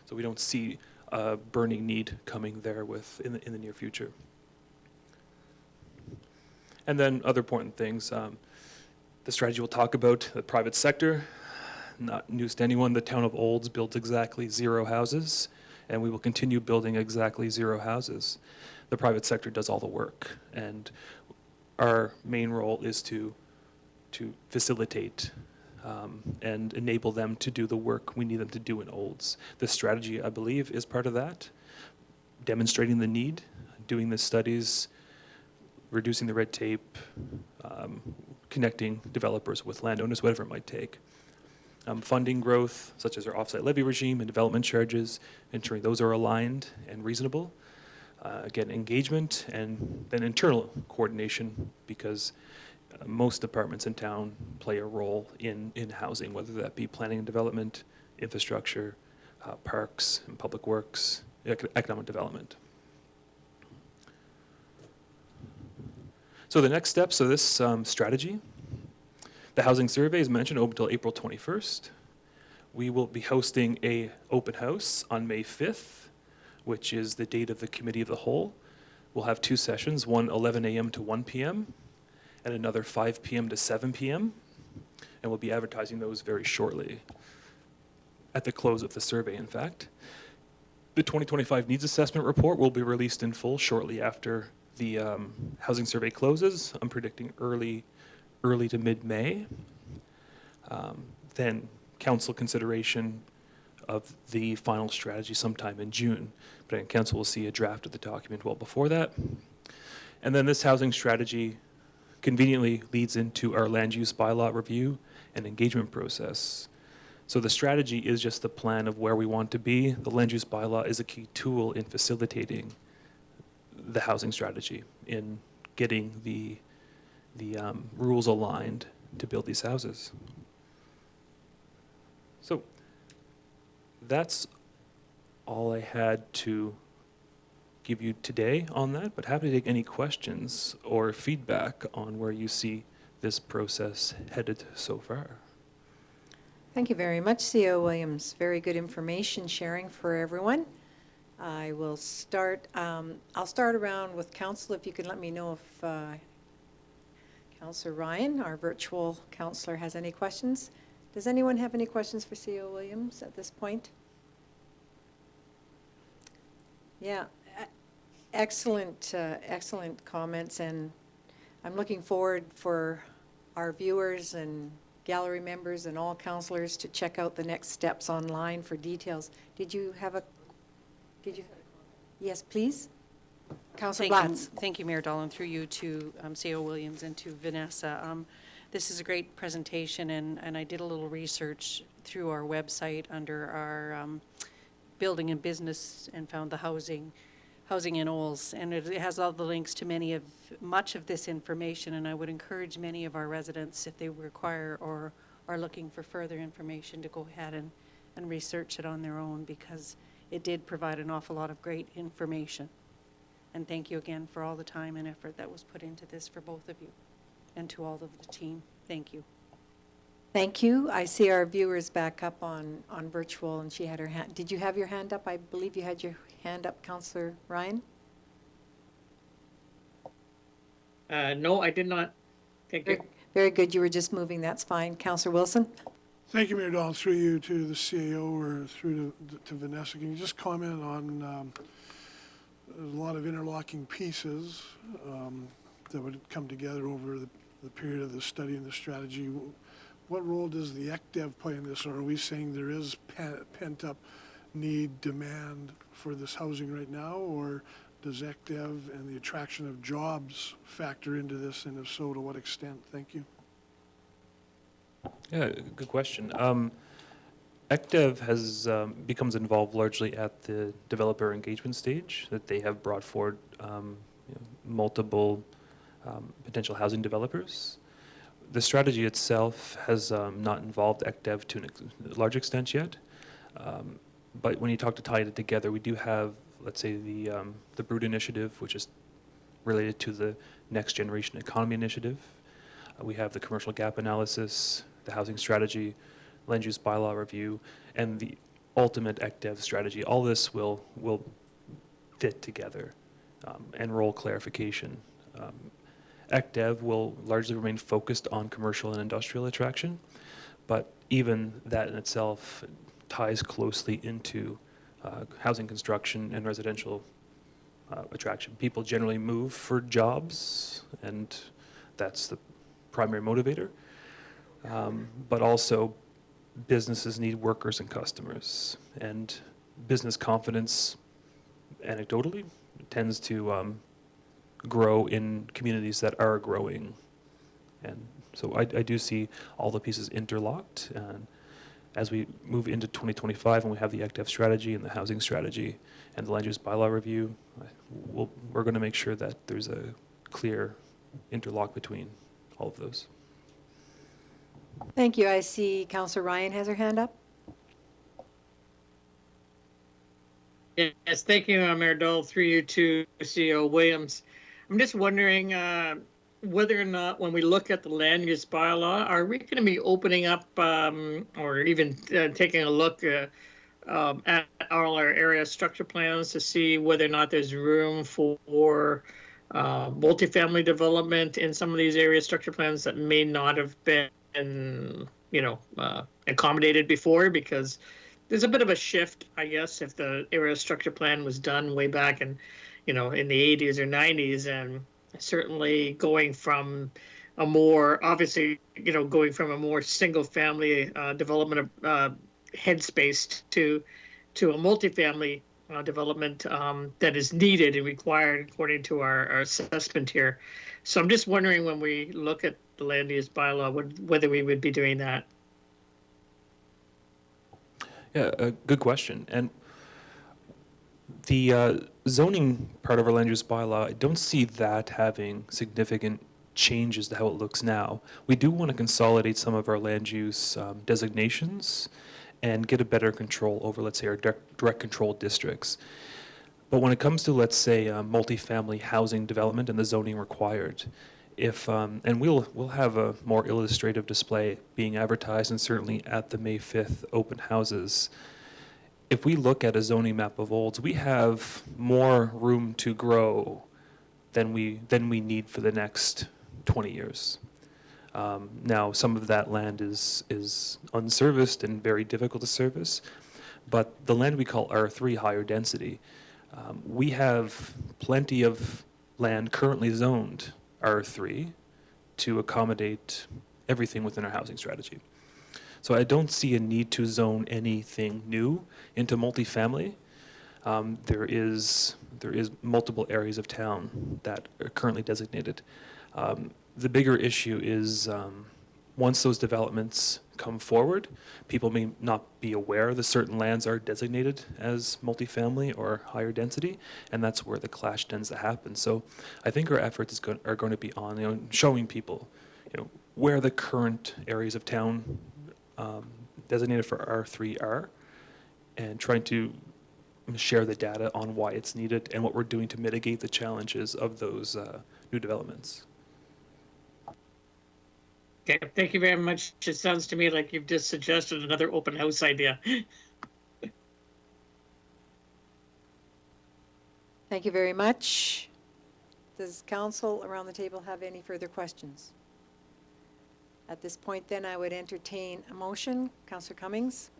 So we don't see a burning need coming there in the near future. And then other important things, the strategy will talk about the private sector. Not news to anyone, the town of Olds builds exactly 0 houses, and we will continue building exactly 0 houses. The private sector does all the work, and our main role is to facilitate and enable them to do the work we need them to do in Olds. This strategy, I believe, is part of that, demonstrating the need, doing the studies, reducing the red tape, connecting developers with landowners, whatever it might take. Funding growth, such as our offsite levy regime and development charges, ensuring those are aligned and reasonable. Again, engagement, and then internal coordination, because most departments in town play a role in housing, whether that be planning and development, infrastructure, parks and public works, economic development. So the next steps of this strategy, the housing survey is mentioned open until April 21st. We will be hosting a open house on May 5th, which is the date of the committee of the whole. We'll have 2 sessions, one 11 a.m. to 1 p.m. and another 5 p.m. to 7 p.m. And we'll be advertising those very shortly, at the close of the survey, in fact. The 2025 needs assessment report will be released in full shortly after the housing survey closes. I'm predicting early to mid-May. Then council consideration of the final strategy sometime in June. But again, council will see a draft of the document well before that. And then this housing strategy conveniently leads into our land use bylaw review and engagement process. So the strategy is just the plan of where we want to be. The land use bylaw is a key tool in facilitating the housing strategy, in getting the rules aligned to build these houses. So that's all I had to give you today on that, but happy to take any questions or feedback on where you see this process headed so far. Thank you very much, CO Williams. Very good information sharing for everyone. I will start, I'll start around with council, if you could let me know if Councillor Ryan, our virtual councillor, has any questions. Does anyone have any questions for CO Williams at this point? Yeah, excellent, excellent comments, and I'm looking forward for our viewers and gallery members and all councillors to check out the next steps online for details. Did you? Yes, please. Councillor Blatz. Thank you, Mayor Dolan, through you to CO Williams and to Vanessa. This is a great presentation, and I did a little research through our website under our building and business and found the housing in Olds, and it has all the links to much of this information, and I would encourage many of our residents, if they require or are looking for further information, to go ahead and research it on their own, because it did provide an awful lot of great information. And thank you again for all the time and effort that was put into this for both of you, and to all of the team. Thank you. Thank you. I see our viewers back up on virtual, and she had her hand. Did you have your hand up? I believe you had your hand up, Councillor Ryan. No, I did not. Thank you. Very good. You were just moving. That's fine. Councillor Wilson? Thank you, Mayor Dahl. Through you to the CAO or through to Vanessa, can you just comment on there's a lot of interlocking pieces that would come together over the period of the study and the strategy. What role does the ECDEV play in this, or are we saying there is pent-up need, demand for this housing right now, or does ECDEV and the attraction of jobs factor into this, and if so, to what extent? Thank you. Yeah, good question. ECDEV becomes involved largely at the developer engagement stage, that they have brought forward multiple potential housing developers. The strategy itself has not involved ECDEV to a large extent yet, but when you talk to tie it together, we do have, let's say, the Brood Initiative, which is related to the Next Generation Economy Initiative. We have the commercial gap analysis, the housing strategy, land use bylaw review, and the ultimate ECDEV strategy. All this will fit together, and role clarification. ECDEV will largely remain focused on commercial and industrial attraction, but even that in itself ties closely into housing construction and residential attraction. People generally move for jobs, and that's the primary motivator, but also businesses need workers and customers, and business confidence, anecdotally, tends to grow in communities that are growing. And so I do see all the pieces interlocked, and as we move into 2025 and we have the ECDEV strategy and the housing strategy and the land use bylaw review, we're going to make sure that there's a clear interlock between all of those. Thank you. I see Councillor Ryan has her hand up. Yes, thank you, Mayor Dahl, through you to CEO Williams. I'm just wondering whether or not, when we look at the land use bylaw, are we going to be opening up or even taking a look at all our area structure plans to see whether or not there's room for multifamily development in some of these area structure plans that may not have been, accommodated before? Because there's a bit of a shift, I guess, if the area structure plan was done way back in the 80s or 90s, and certainly going from a more, going from a more single family development headspace to a multifamily development that is needed and required according to our assessment here. So I'm just wondering, when we look at the land use bylaw, whether we would be doing that. Yeah, a good question. And the zoning part of our land use bylaw, I don't see that having significant changes to how it looks now. We do want to consolidate some of our land use designations and get a better control over, let's say, our direct control districts. But when it comes to, let's say, multifamily housing development and the zoning required, if and we'll have a more illustrative display being advertised and certainly at the May 5th open houses. If we look at a zoning map of Olds, we have more room to grow than we need for the next 20 years. Now, some of that land is unserviced and very difficult to service, but the land we call R3, higher density, we have plenty of land currently zoned R3 to accommodate everything within our housing strategy. So I don't see a need to zone anything new into multifamily. There is multiple areas of town that are currently designated. The bigger issue is once those developments come forward, people may not be aware that certain lands are designated as multifamily or higher density, and that's where the clash tends to happen. So I think our efforts are going to be on showing people where the current areas of town designated for R3 are, and trying to share the data on why it's needed and what we're doing to mitigate the challenges of those new developments. Okay, thank you very much. It sounds to me like you've just suggested another open house idea. Thank you very much. Does council around the table have any further questions? At this point, then, I would entertain a motion. Councillor Cummings?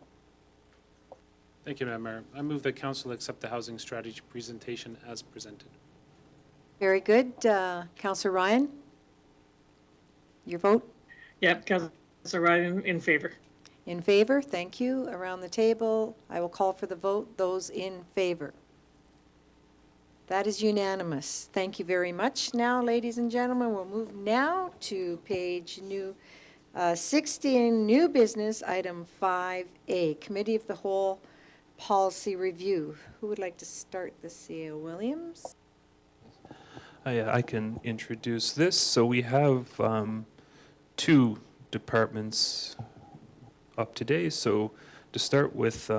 Thank you, Madam Mayor. I move that council accept the housing strategy presentation as presented. Very good. Councillor Ryan? Your vote? Yep, Councilor Ryan in favor. In favor? Thank you. Around the table, I will call for the vote. Those in favor? That is unanimous. Thank you very much. Now, ladies and gentlemen, we'll move now to page 16, new business, item 5A, Committee of the Whole Policy Review. Who would like to start this? CAO Williams? Yeah, I can introduce this. So we have two departments up today. So to start with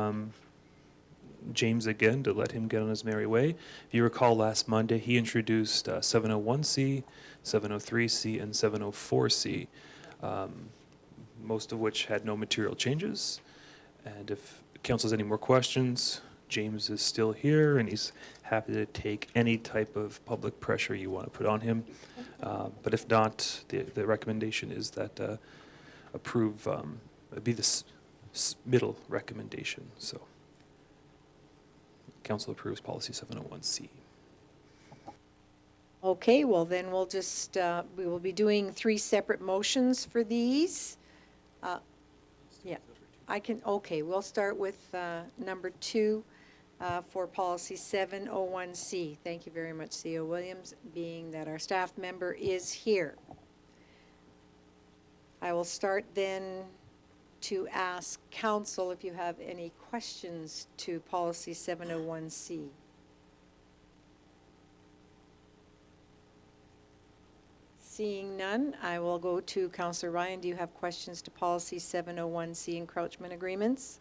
James again, to let him get on his merry way. If you recall, last Monday he introduced 701C, 703C, and 704C, most of which had no material changes. And if council has any more questions, James is still here and he's happy to take any type of public pressure you want to put on him. But if not, the recommendation is that approve, be the middle recommendation. So council approves policy 701C. Okay, well then we'll just, we will be doing 3 separate motions for these. Yeah, I can, okay, we'll start with number 2 for policy 701C. Thank you very much, CO Williams, being that our staff member is here. I will start then to ask council if you have any questions to policy 701C. Seeing none, I will go to Councillor Ryan. Do you have questions to policy 701C, encroachment agreements?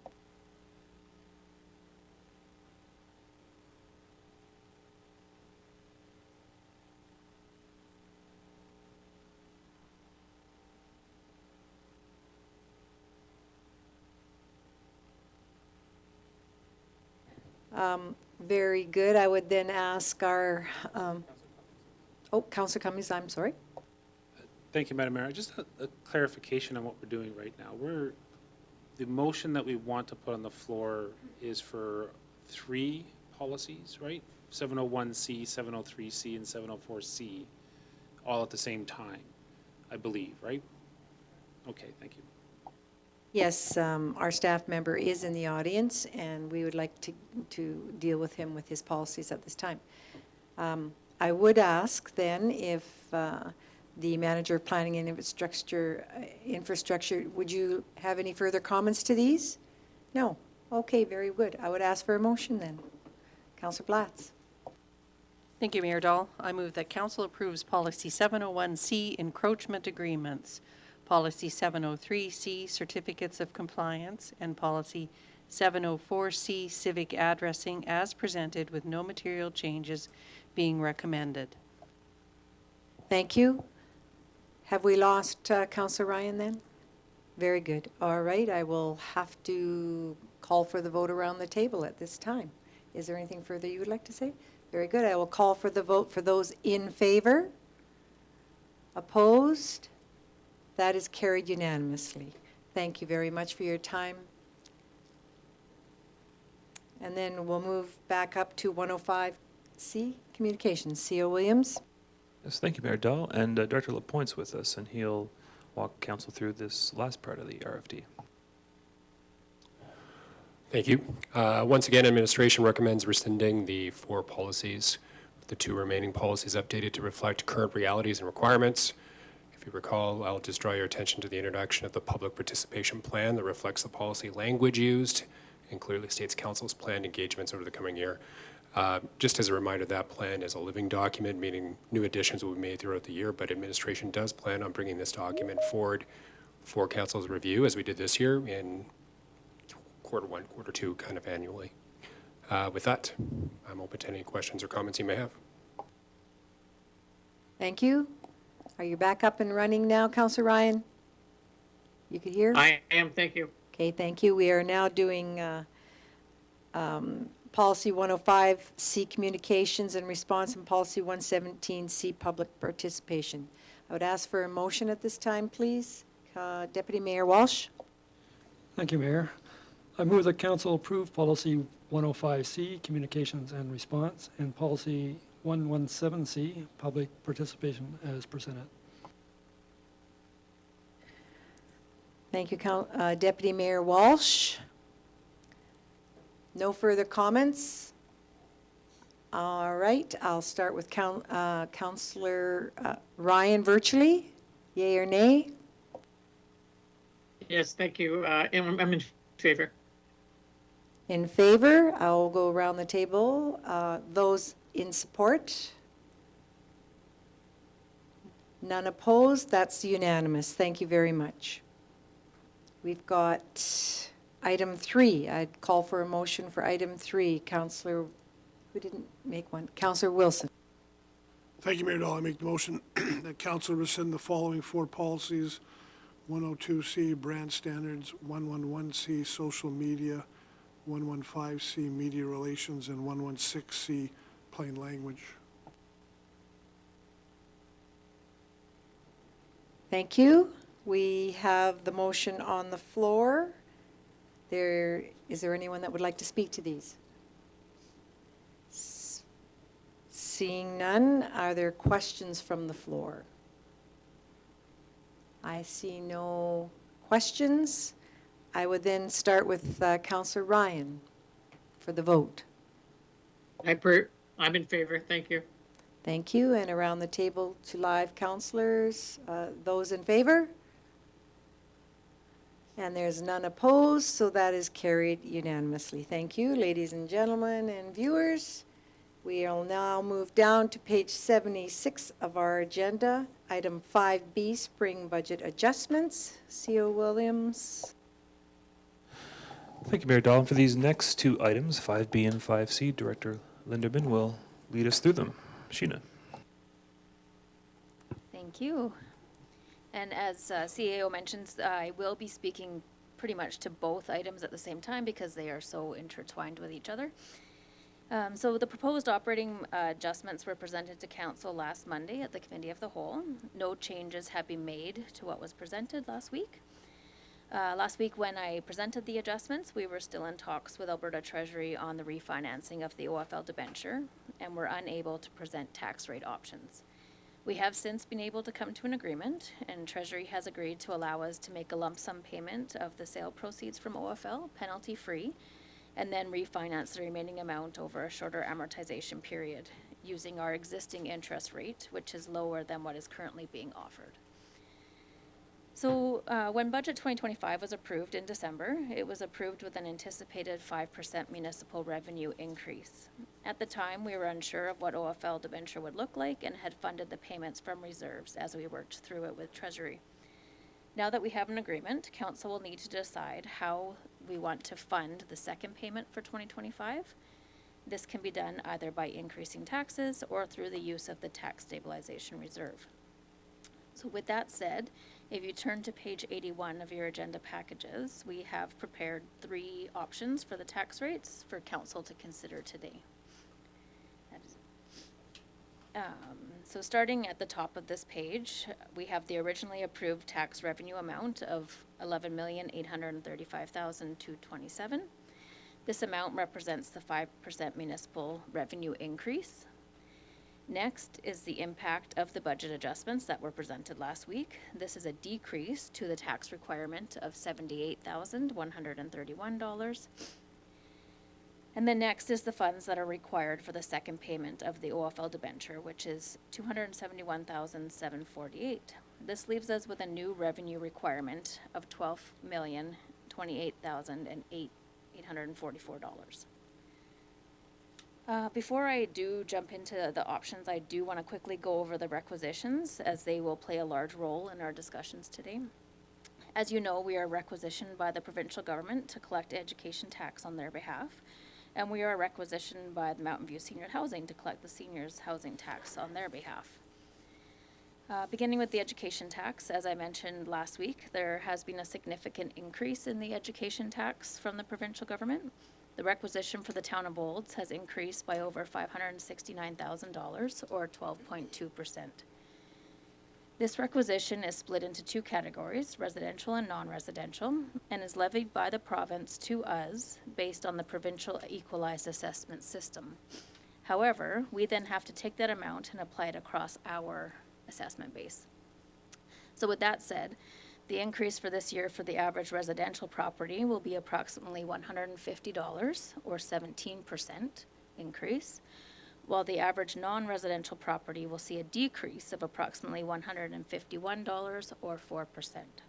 Very good. I would then ask our, Councillor Cummings, I'm sorry. Thank you, Madam Mayor. Just a clarification on what we're doing right now. The motion that we want to put on the floor is for 3 policies, right? 701C, 703C, and 704C, all at the same time, I believe, right? Okay, thank you. Yes, our staff member is in the audience, and we would like to deal with him with his policies at this time. I would ask then if the Manager of Planning and Infrastructure, would you have any further comments to these? No. Okay, very good. I would ask for a motion then. Counselor Blatz. Thank you, Mayor Dahl. I move that council approves Policy 701C, encroachment agreements, Policy 703C, certificates of compliance, and Policy 704C, civic addressing, as presented with no material changes being recommended. Thank you. Have we lost Counselor Ryan then? Very good. All right, I will have to call for the vote around the table at this time. Is there anything further you would like to say? Very good. I will call for the vote for those in favor. Opposed? That is carried unanimously. Thank you very much for your time. And then we'll move back up to 105C, Communications. C.O. Williams. Yes, thank you, Mayor Dahl. And Director Lapointe's with us, and he'll walk council through this last part of the RFD. Thank you. Once again, administration recommends rescinding the 4 policies, with the 2 remaining policies updated to reflect current realities and requirements. If you recall, I'll just draw your attention to the introduction of the public participation plan that reflects the policy language used and clearly states council's planned engagements over the coming year. Just as a reminder, that plan is a living document, meaning new additions will be made throughout the year, but administration does plan on bringing this document forward for council's review, as we did this year, in Q1, Q2, kind of annually. With that, I'm open to any questions or comments you may have. Thank you. Are you back up and running now, Counselor Ryan? You could hear? I am, thank you. Okay, thank you. We are now doing Policy 105C, Communications and Response, and Policy 117C, Public Participation. I would ask for a motion at this time, please. Deputy Mayor Walsh. Thank you, Mayor. I move that council approve Policy 105C, Communications and Response, and Policy 117C, Public Participation, as presented. Thank you, Deputy Mayor Walsh. No further comments? All right, I'll start with Councillor Ryan virtually. Yay or nay? Yes, thank you. I'm in favor. In favor? I'll go around the table. Those in support? None opposed? That's unanimous. Thank you very much. We've got item 3. I'd call for a motion for item 3. Councillor, who didn't make one? Councillor Wilson. Thank you, Mayor Dahl. I make the motion that council rescind the following 4 policies: 102C, brand standards; 111C, social media; 115C, media relations; and 116C, plain language. Thank you. We have the motion on the floor. Is there anyone that would like to speak to these? Seeing none, are there questions from the floor? I see no questions. I would then start with Councillor Ryan for the vote. I'm in favor, thank you. Thank you. And around the table to live councillors, those in favor? And there's none opposed, so that is carried unanimously. Thank you, ladies and gentlemen and viewers. We will now move down to page 76 of our agenda, item 5B, spring budget adjustments. C.O. Williams. Thank you, Mayor Dahl. For these next 2 items, 5B and 5C, Director Linderman will lead us through them. Sheena. Thank you. And as CAO mentions, I will be speaking pretty much to both items at the same time because they are so intertwined with each other. So the proposed operating adjustments were presented to Council last Monday at the Committee of the Whole. No changes have been made to what was presented last week. Last week when I presented the adjustments, we were still in talks with Alberta Treasury on the refinancing of the OFL debenture and were unable to present tax rate options. We have since been able to come to an agreement, and Treasury has agreed to allow us to make a lump sum payment of the sale proceeds from OFL, penalty-free, and then refinance the remaining amount over a shorter amortization period using our existing interest rate, which is lower than what is currently being offered. So when Budget 2025 was approved in December, it was approved with an anticipated 5% municipal revenue increase. At the time, we were unsure of what OFL debenture would look like and had funded the payments from reserves as we worked through it with Treasury. Now that we have an agreement, Council will need to decide how we want to fund the second payment for 2025. This can be done either by increasing taxes or through the use of the tax stabilization reserve. So with that said, if you turn to page 81 of your agenda packages, we have prepared 3 options for the tax rates for Council to consider today. So starting at the top of this page, we have the originally approved tax revenue amount of $11,835,227. This amount represents the 5% municipal revenue increase. Next is the impact of the budget adjustments that were presented last week. This is a decrease to the tax requirement of $78,131. And then next is the funds that are required for the second payment of the OFL debenture, which is $271,748. This leaves us with a new revenue requirement of $12,028,844. Before I do jump into the options, I do want to quickly go over the requisitions, as they will play a large role in our discussions today. As you know, we are requisitioned by the provincial government to collect education tax on their behalf, and we are requisitioned by the Mountain View Senior Housing to collect the seniors' housing tax on their behalf. Beginning with the education tax, as I mentioned last week, there has been a significant increase in the education tax from the provincial government. The requisition for the town of Olds has increased by over $569,000, or 12.2%. This requisition is split into 2 categories, residential and non-residential, and is levied by the province to us based on the provincial equalized assessment system. However, we then have to take that amount and apply it across our assessment base. So with that said, the increase for this year for the average residential property will be approximately $150, or 17% increase, while the average non-residential property will see a decrease of approximately $151, or 4%.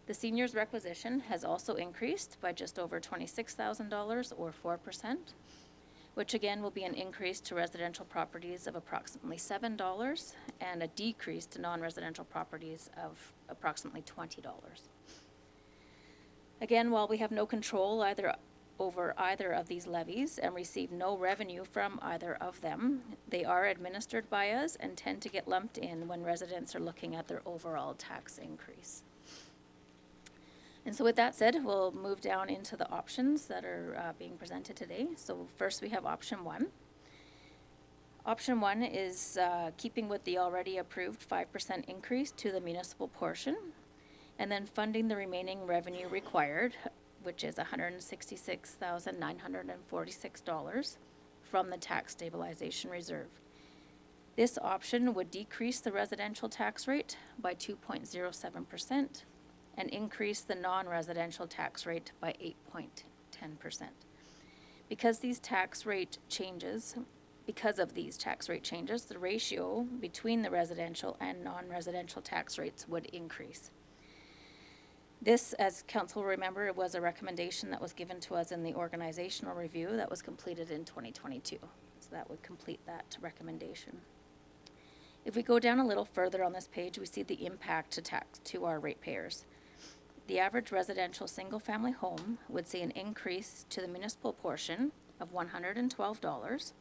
The seniors' requisition has also increased by just over $26,000, or 4%, which again will be an increase to residential properties of approximately $7 and a decrease to non-residential properties of approximately $20. Again, while we have no control over either of these levies and receive no revenue from either of them, they are administered by us and tend to get lumped in when residents are looking at their overall tax increase. And so with that said, we'll move down into the options that are being presented today. So first we have option 1. Option 1 is keeping with the already approved 5% increase to the municipal portion, and then funding the remaining revenue required, which is $166,946 from the tax stabilization reserve. This option would decrease the residential tax rate by 2.07%. and increase the non-residential tax rate by 8.10%. Because of these tax rate changes, the ratio between the residential and non-residential tax rates would increase. This, as council will remember, it was a recommendation that was given to us in the organizational review that was completed in 2022. So that would complete that recommendation. If we go down a little further on this page, we see the impact to our ratepayers. The average residential single-family home would see an increase to the municipal portion of $112,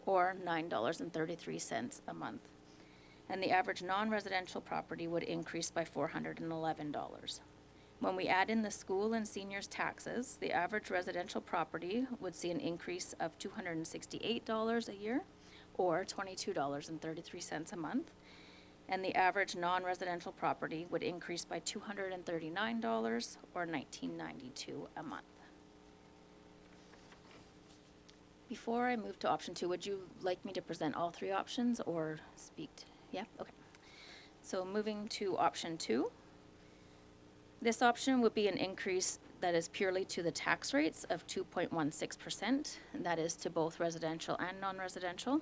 or $9.33 a month. And the average non-residential property would increase by $411. When we add in the school and seniors taxes, the average residential property would see an increase of $268 a year, or $22.33 a month. And the average non-residential property would increase by $239, or $19.92 a month. Before I move to option 2, would you like me to present all 3 options or speak? Yeah, okay. So moving to option 2. This option would be an increase that is purely to the tax rates of 2.16%, and that is to both residential and non-residential.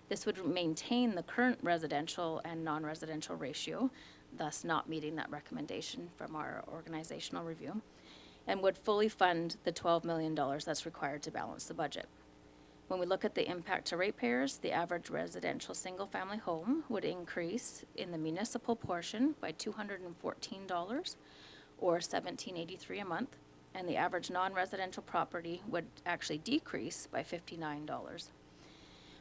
This would maintain the current residential and non-residential ratio, thus not meeting that recommendation from our organizational review, and would fully fund the $12 million that's required to balance the budget. When we look at the impact to ratepayers, the average residential single-family home would increase in the municipal portion by $214, or $17.83 a month, and the average non-residential property would actually decrease by $59.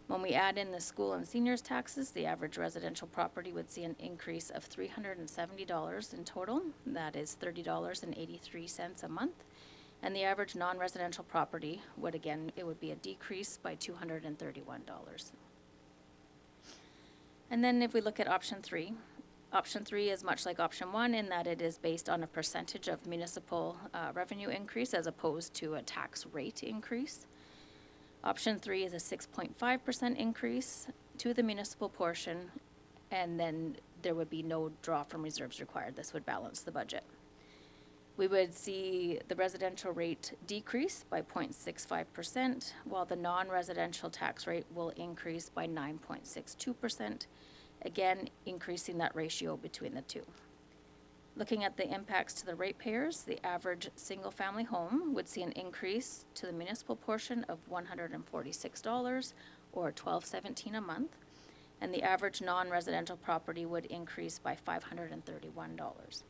When we add in the school and seniors taxes, the average residential property would see an increase of $370 in total. That is $30.83 a month. And the average non-residential property would, again, it would be a decrease by $231. And then if we look at option 3 is much like option 1 in that it is based on a percentage of municipal revenue increase as opposed to a tax rate increase. Option 3 is a 6.5% increase to the municipal portion, and then there would be no draw from reserves required. This would balance the budget. We would see the residential rate decrease by 0.65%, while the non-residential tax rate will increase by 9.62%, again, increasing that ratio between the two. Looking at the impacts to the ratepayers, the average single-family home would see an increase to the municipal portion of $146, or $12.17 a month, and the average non-residential property would increase by $531.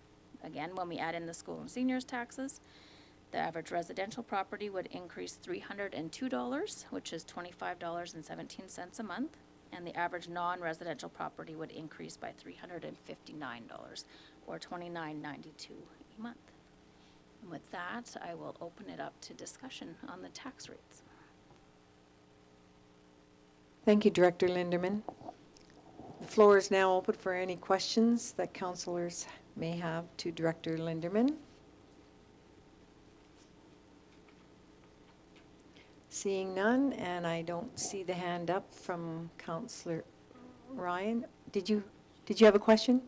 Again, when we add in the school and seniors taxes, the average residential property would increase $302, which is $25.17 a month, and the average non-residential property would increase by $359, or $29.92 a month. And with that, I will open it up to discussion on the tax rates. Thank you, Director Linderman. The floor is now open for any questions that councillors may have to Director Linderman. Seeing none, and I don't see the hand up from Councillor Ryan. Did you have a question?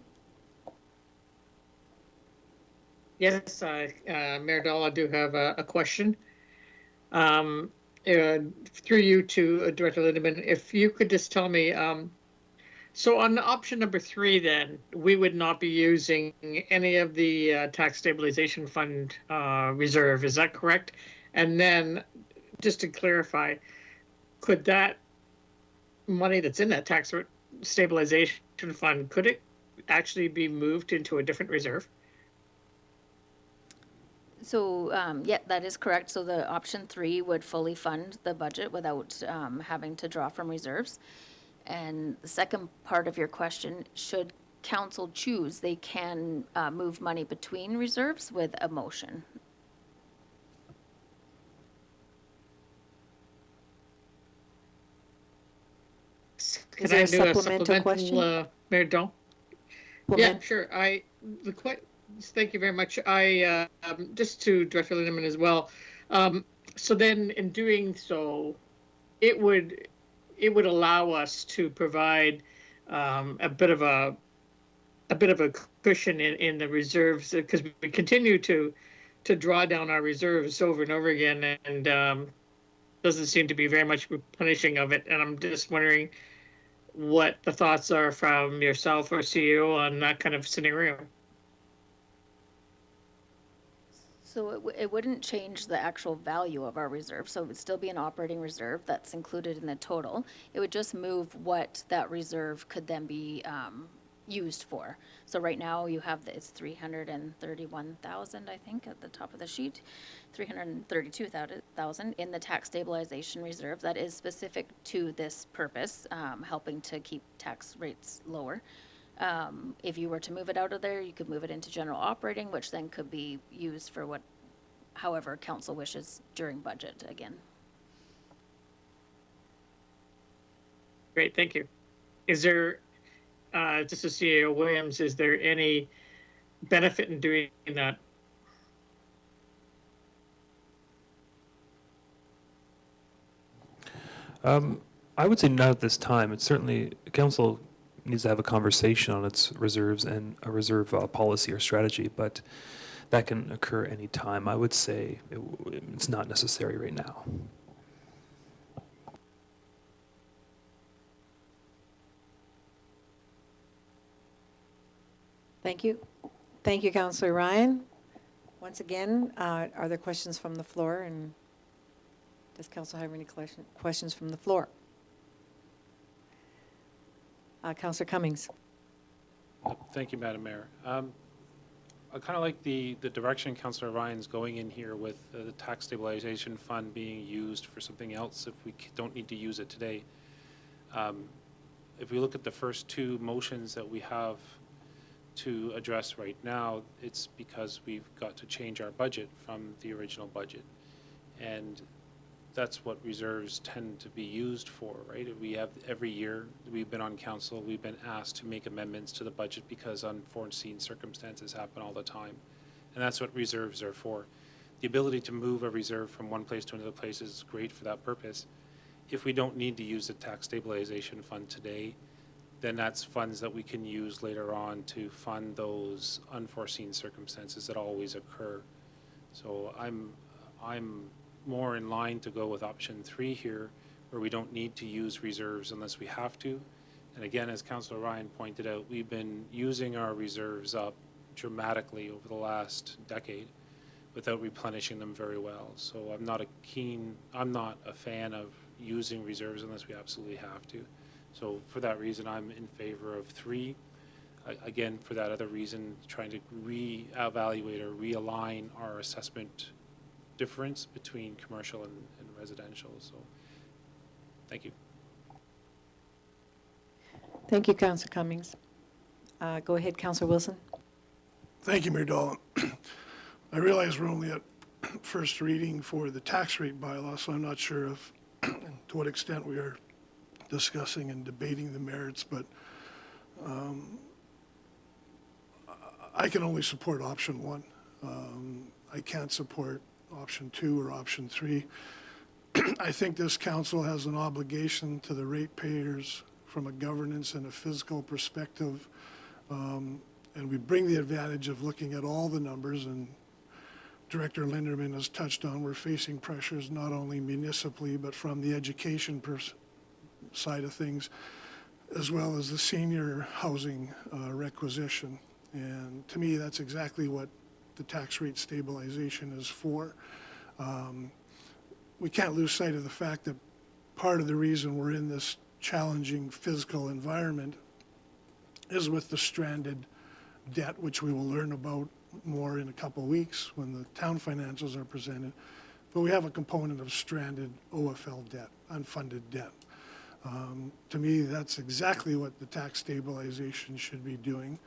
Yes, Mayor Dahl, I do have a question. Through you to Director Lindeman, if you could just tell me, so on option number 3, then, we would not be using any of the tax stabilization fund reserve, is that correct? And then, just to clarify, could that money that's in that tax stabilization fund, could it actually be moved into a different reserve? So, yeah, that is correct. So the option 3 would fully fund the budget without having to draw from reserves. And the second part of your question, should council choose, they can move money between reserves with a motion. Is there a supplemental question? Mayor Dahl? Yeah, sure. Thank you very much. Just to Director Lindeman as well. So then, in doing so, it would allow us to provide a bit of a cushion in the reserves, because we continue to draw down our reserves over and over again, and doesn't seem to be very much replenishing of it. And I'm just wondering what the thoughts are from yourself or CEO on that kind of scenario. So it wouldn't change the actual value of our reserve, so it would still be an operating reserve that's included in the total. It would just move what that reserve could then be used for. So right now you have, it's 331,000, I think, at the top of the sheet, 332,000 in the tax stabilization reserve that is specific to this purpose, helping to keep tax rates lower. If you were to move it out of there, you could move it into general operating, which then could be used for however council wishes during budget again. Great, thank you. Is there, this is CEO Williams, is there any benefit in doing that? I would say not at this time. It's certainly, council needs to have a conversation on its reserves and a reserve policy or strategy, but that can occur any time. I would say it's not necessary right now. Thank you. Thank you, Councillor Ryan. Once again, are there questions from the floor? And does council have any questions from the floor? Councillor Cummings. Thank you, Madam Mayor. I kind of like the direction Councillor Ryan's going in here with the tax stabilization fund being used for something else if we don't need to use it today. If we look at the first two motions that we have to address right now, it's because we've got to change our budget from the original budget. And that's what reserves tend to be used for, right? We have every year, we've been on council, we've been asked to make amendments to the budget because unforeseen circumstances happen all the time. And that's what reserves are for. The ability to move a reserve from one place to another place is great for that purpose. If we don't need to use the tax stabilization fund today, then that's funds that we can use later on to fund those unforeseen circumstances that always occur. So I'm more in line to go with option 3 here, where we don't need to use reserves unless we have to. And again, as Councillor Ryan pointed out, we've been using our reserves up dramatically over the last decade without replenishing them very well. So I'm not a fan of using reserves unless we absolutely have to. So for that reason, I'm in favor of 3. Again, for that other reason, trying to reevaluate or realign our assessment difference between commercial and residential. So thank you. Thank you, Councillor Cummings. Go ahead, Councillor Wilson. Thank you, Mayor Dolan. I realize we're only at first reading for the tax rate bylaw, so I'm not sure if to what extent we are discussing and debating the merits, but I can only support option 1. I can't support option 2 or option 3. I think this council has an obligation to the ratepayers from a governance and a fiscal perspective, and we bring the advantage of looking at all the numbers, and Director Linderman has touched on we're facing pressures not only municipally but from the education side of things, as well as the senior housing requisition. And to me, that's exactly what the tax rate stabilization is for. We can't lose sight of the fact that part of the reason we're in this challenging fiscal environment is with the stranded debt, which we will learn about more in a couple of weeks when the town financials are presented. But we have a component of stranded OFL debt, unfunded debt. To me, that's exactly what the tax stabilization should be doing.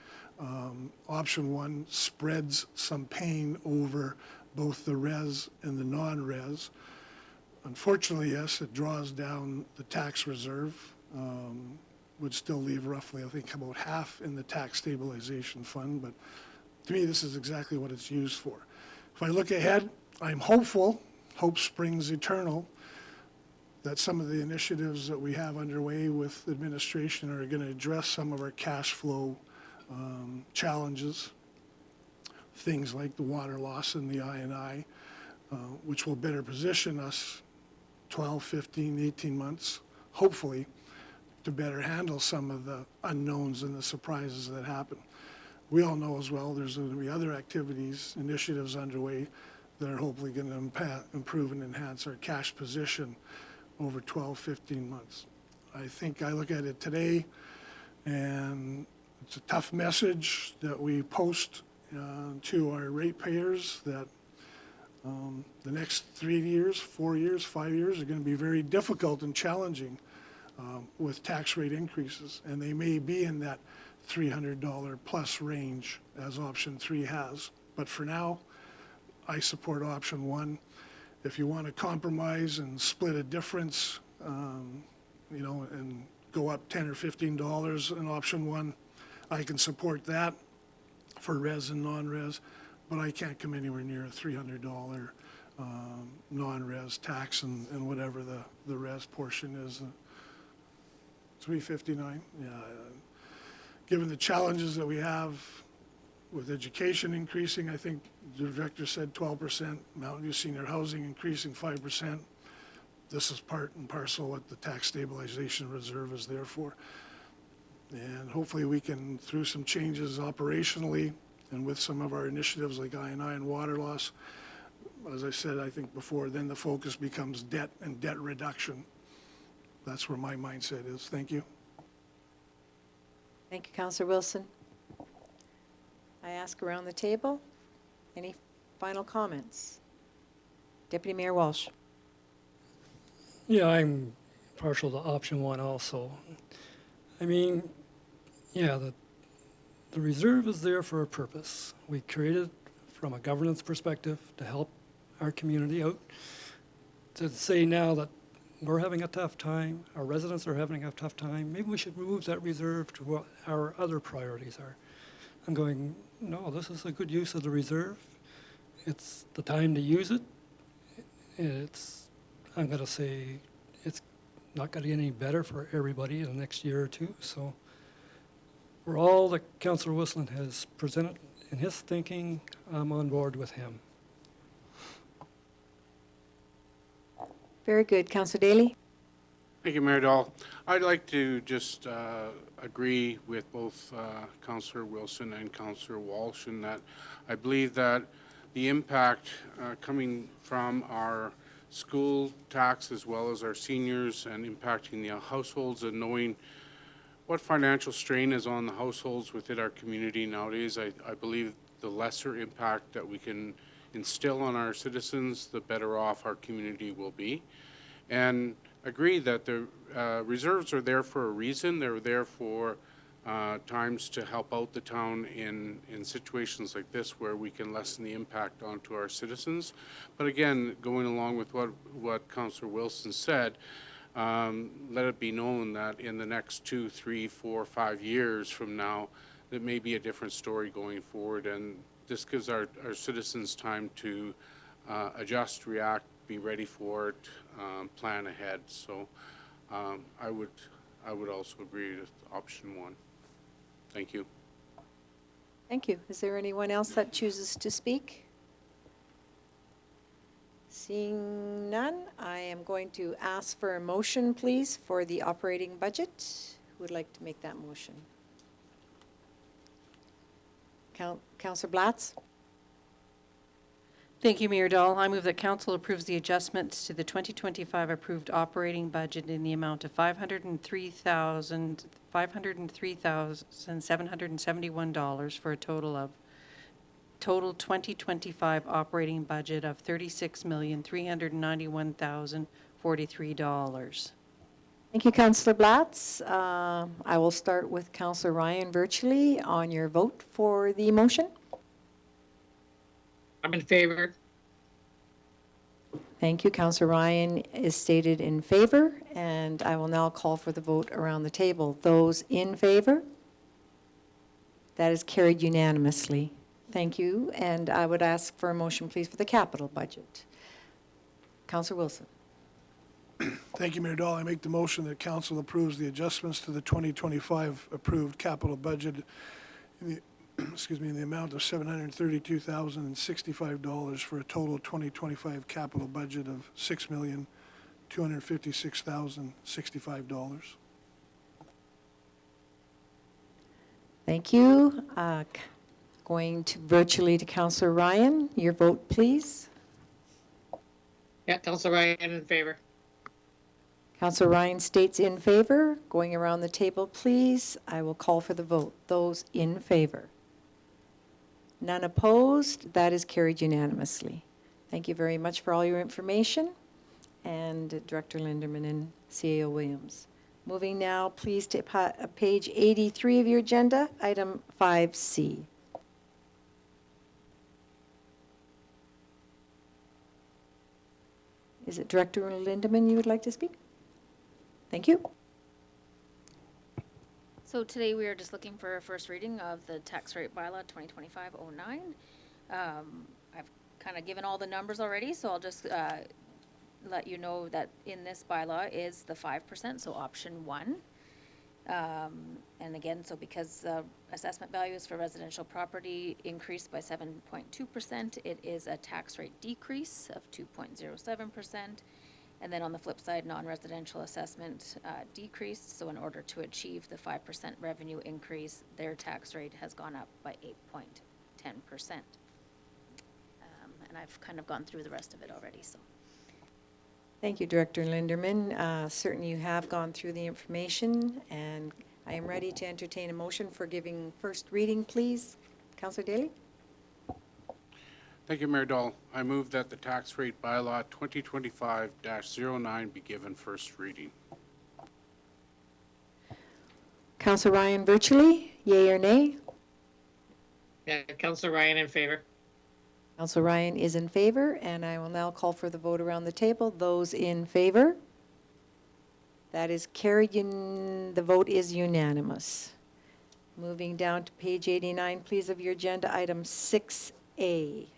Option 1 spreads some pain over both the res and the non-res. Unfortunately, yes, it draws down the tax reserve, would still leave roughly, I think, about half in the tax stabilization fund, but to me, this is exactly what it's used for. If I look ahead, I'm hopeful, hope springs eternal, that some of the initiatives that we have underway with administration are going to address some of our cash flow challenges, things like the water loss and the I&I, which will better position us 12, 15, 18 months, hopefully, to better handle some of the unknowns and the surprises that happen. We all know as well there's going to be other activities, initiatives underway that are hopefully going to improve and enhance our cash position over 12, 15 months. I think I look at it today, and it's a tough message that we post to our ratepayers that the next 3 years, 4 years, 5 years are going to be very difficult and challenging with tax rate increases, and they may be in that $300 plus range as option 3 has. But for now, I support option 1. If you want to compromise and split a difference, and go up $10 or $15 in option 1, I can support that for res and non-res, but I can't come anywhere near a $300 non-res tax and whatever the res portion is. $359, yeah. Given the challenges that we have with education increasing, I think the director said 12%, Mountain View Senior Housing increasing 5%. This is part and parcel what the tax stabilization reserve is there for. And hopefully we can, through some changes operationally and with some of our initiatives like I&I and water loss, as I said, I think before, then the focus becomes debt and debt reduction. That's where my mindset is. Thank you. Thank you, Councillor Wilson. I ask around the table, any final comments? Deputy Mayor Walsh. Yeah, I'm partial to option one also. I mean, yeah, the reserve is there for a purpose. We created from a governance perspective to help our community out. To say now that we're having a tough time, our residents are having a tough time, maybe we should move that reserve to what our other priorities are. I'm going, no, this is a good use of the reserve. It's the time to use it. I'm going to say, it's not going to get any better for everybody in the next year or two. So for all that Councillor Wilson has presented in his thinking, I'm on board with him. Very good. Councillor Daly? Thank you, Mayor Dahl. I'd like to just agree with both Councillor Wilson and Councillor Walsh in that I believe that the impact coming from our school tax as well as our seniors and impacting the households and knowing what financial strain is on the households within our community nowadays, I believe the lesser impact that we can instill on our citizens, the better off our community will be. And agree that the reserves are there for a reason. They're there for times to help out the town in situations like this where we can lessen the impact onto our citizens. But again, going along with what Councillor Wilson said, let it be known that in the next 2, 3, 4, 5 years from now, there may be a different story going forward, and this gives our citizens time to adjust, react, be ready for it, plan ahead. So I would also agree with option one. Thank you. Thank you. Is there anyone else that chooses to speak? Seeing none, I am going to ask for a motion, please, for the operating budget. Who would like to make that motion? Councillor Blatz? Thank you, Mayor Dahl. I move that council approves the adjustments to the 2025 approved operating budget in the amount of $503,771 for a total 2025 operating budget of $36,391,043. Thank you, Councillor Blatz. I will start with Councillor Ryan virtually on your vote for the motion. I'm in favor. Thank you. Councillor Ryan is stated in favor, and I will now call for the vote around the table. Those in favor? That is carried unanimously. Thank you, and I would ask for a motion, please, for the capital budget. Councillor Wilson. Thank you, Mayor Dahl. I make the motion that council approves the adjustments to the 2025 approved capital budget in the in the amount of $732,065 for a total 2025 capital budget of $6,256,065. Thank you. Going to virtually to Councillor Ryan. Your vote, please. Yeah, Councillor Ryan in favor. Councillor Ryan states in favor. Going around the table, please. I will call for the vote. Those in favor? None opposed. That is carried unanimously. Thank you very much for all your information. And Director Linderman and CAO Williams. Moving now, please, to page 83 of your agenda, item 5C. Is it Director Lindeman you would like to speak? Thank you. So today we are just looking for a first reading of the tax rate bylaw 2025-09. I've kind of given all the numbers already, so I'll just let you know that in this bylaw is the 5%, so option one. And again, so because assessment values for residential property increased by 7.2%, it is a tax rate decrease of 2.07%. And then on the flip side, non-residential assessment decreased, so in order to achieve the 5% revenue increase, their tax rate has gone up by 8.10%. And I've kind of gone through the rest of it already, so. Thank you, Director Linderman. Certainly you have gone through the information, and I am ready to entertain a motion for giving first reading, please. Councillor Daly? Thank you, Mayor Dahl. I move that the tax rate bylaw 2025-09 be given first reading. Councillor Ryan virtually, yea or nay? Yeah, Councillor Ryan in favor. Councillor Ryan is in favor, and I will now call for the vote around the table. Those in favor? That is carried. The vote is unanimous. Moving down to page 89, please, of your agenda, item 6A.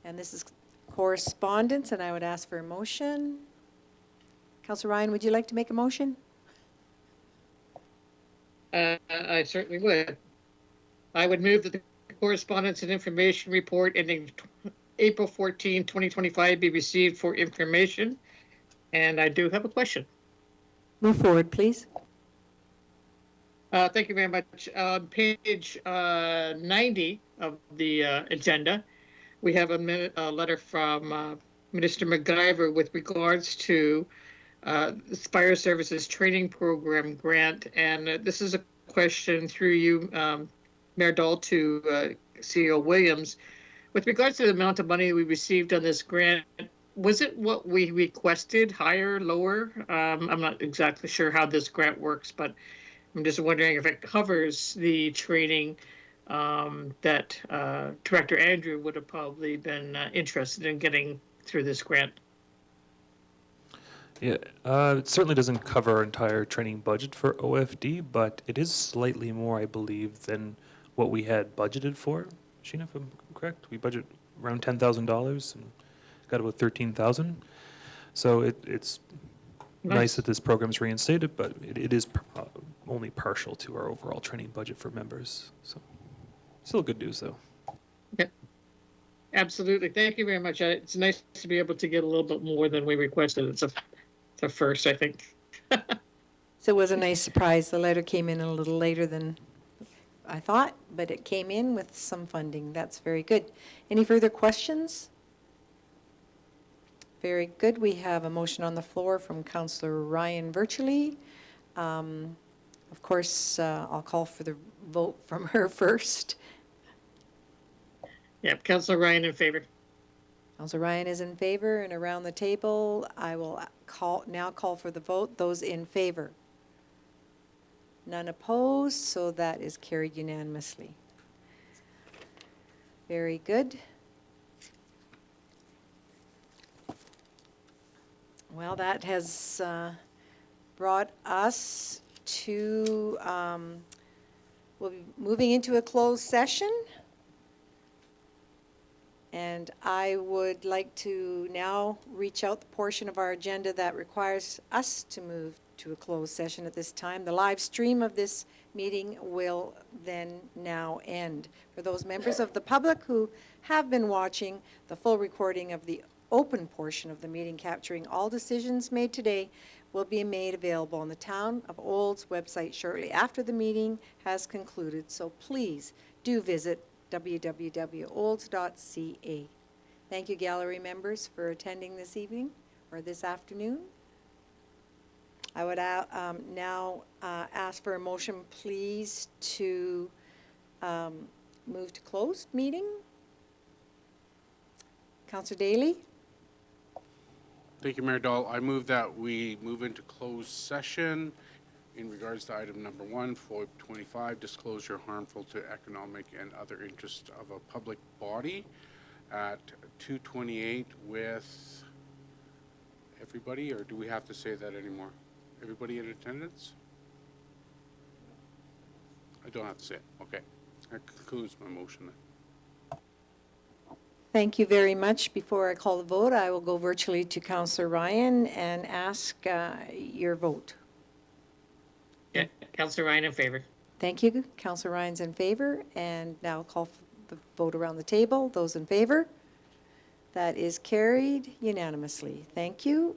And this is correspondence, and I would ask for a motion. Councillor Ryan, would you like to make a motion? I certainly would. I would move that the correspondence and information report ending April 14, 2025 be received for information. And I do have a question. Move forward, please. Thank you very much. Page 90 of the agenda, we have a letter from Minister MacGyver with regards to the Fire Services Training Program grant. And this is a question through you, Mayor Dahl, to CEO Williams. With regards to the amount of money we received on this grant, was it what we requested, higher, lower? I'm not exactly sure how this grant works, but I'm just wondering if it covers the training that Director Andrew would have probably been interested in getting through this grant. Yeah, it certainly doesn't cover our entire training budget for OFD, but it is slightly more, I believe, than what we had budgeted for. Sheena, if I'm correct, we budget around $10,000 and got about 13,000. So it's nice that this program's reinstated, but it is only partial to our overall training budget for members. So still good news, though. Okay. Absolutely. Thank you very much. It's nice to be able to get a little bit more than we requested. It's a first, I think. So it was a nice surprise. The letter came in a little later than I thought, but it came in with some funding. That's very good. Any further questions? Very good. We have a motion on the floor from Councillor Ryan virtually. Of course, I'll call for the vote from her first. Yep, Councillor Ryan in favor. Councillor Ryan is in favor, and around the table, I will now call for the vote. Those in favor? None opposed, so that is carried unanimously. Very good. Well, that has brought us to, we'll be moving into a closed session. And I would like to now reach out the portion of our agenda that requires us to move to a closed session at this time. The live stream of this meeting will then now end. For those members of the public who have been watching, the full recording of the open portion of the meeting capturing all decisions made today will be made available on the Town of Olds website shortly after the meeting has concluded. So please do visit www.olds.ca. Thank you, gallery members, for attending this evening or this afternoon. I would now ask for a motion, please, to move to closed meeting. Councillor Daly? Thank you, Mayor Dahl. I move that we move into closed session in regards to item number 1, 425, disclosure harmful to economic and other interests of a public body at 2:28 with everybody, or do we have to say that anymore? Everybody in attendance? I don't have to say it. Okay. That concludes my motion then. Thank you very much. Before I call the vote, I will go virtually to Councillor Ryan and ask your vote. Yeah, Councillor Ryan in favor. Thank you. Councillor Ryan's in favor, and now call for the vote around the table. Those in favor? That is carried unanimously. Thank you.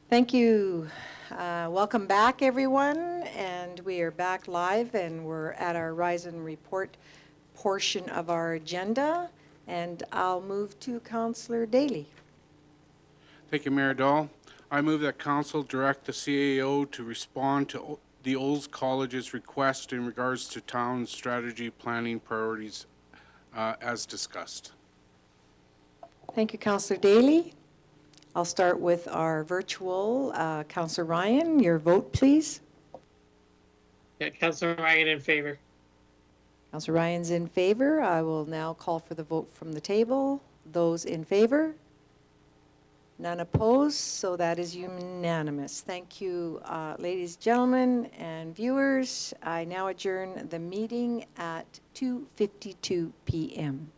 Thank you. Welcome back, everyone, and we are back live, and we're at our Rise and Report portion of our agenda, and I'll move to Councillor Daly. Thank you, Mayor Dahl. I move that council direct the CAO to respond to the Olds College's request in regards to town strategy planning priorities as discussed. Thank you, Councillor Daly. I'll start with our virtual Councillor Ryan. Your vote, please. Yeah, Councillor Ryan in favor. Councillor Ryan's in favor. I will now call for the vote from the table. Those in favor? None opposed, so that is unanimous. Thank you, ladies, gentlemen, and viewers. I now adjourn the meeting at 2:52 p.m.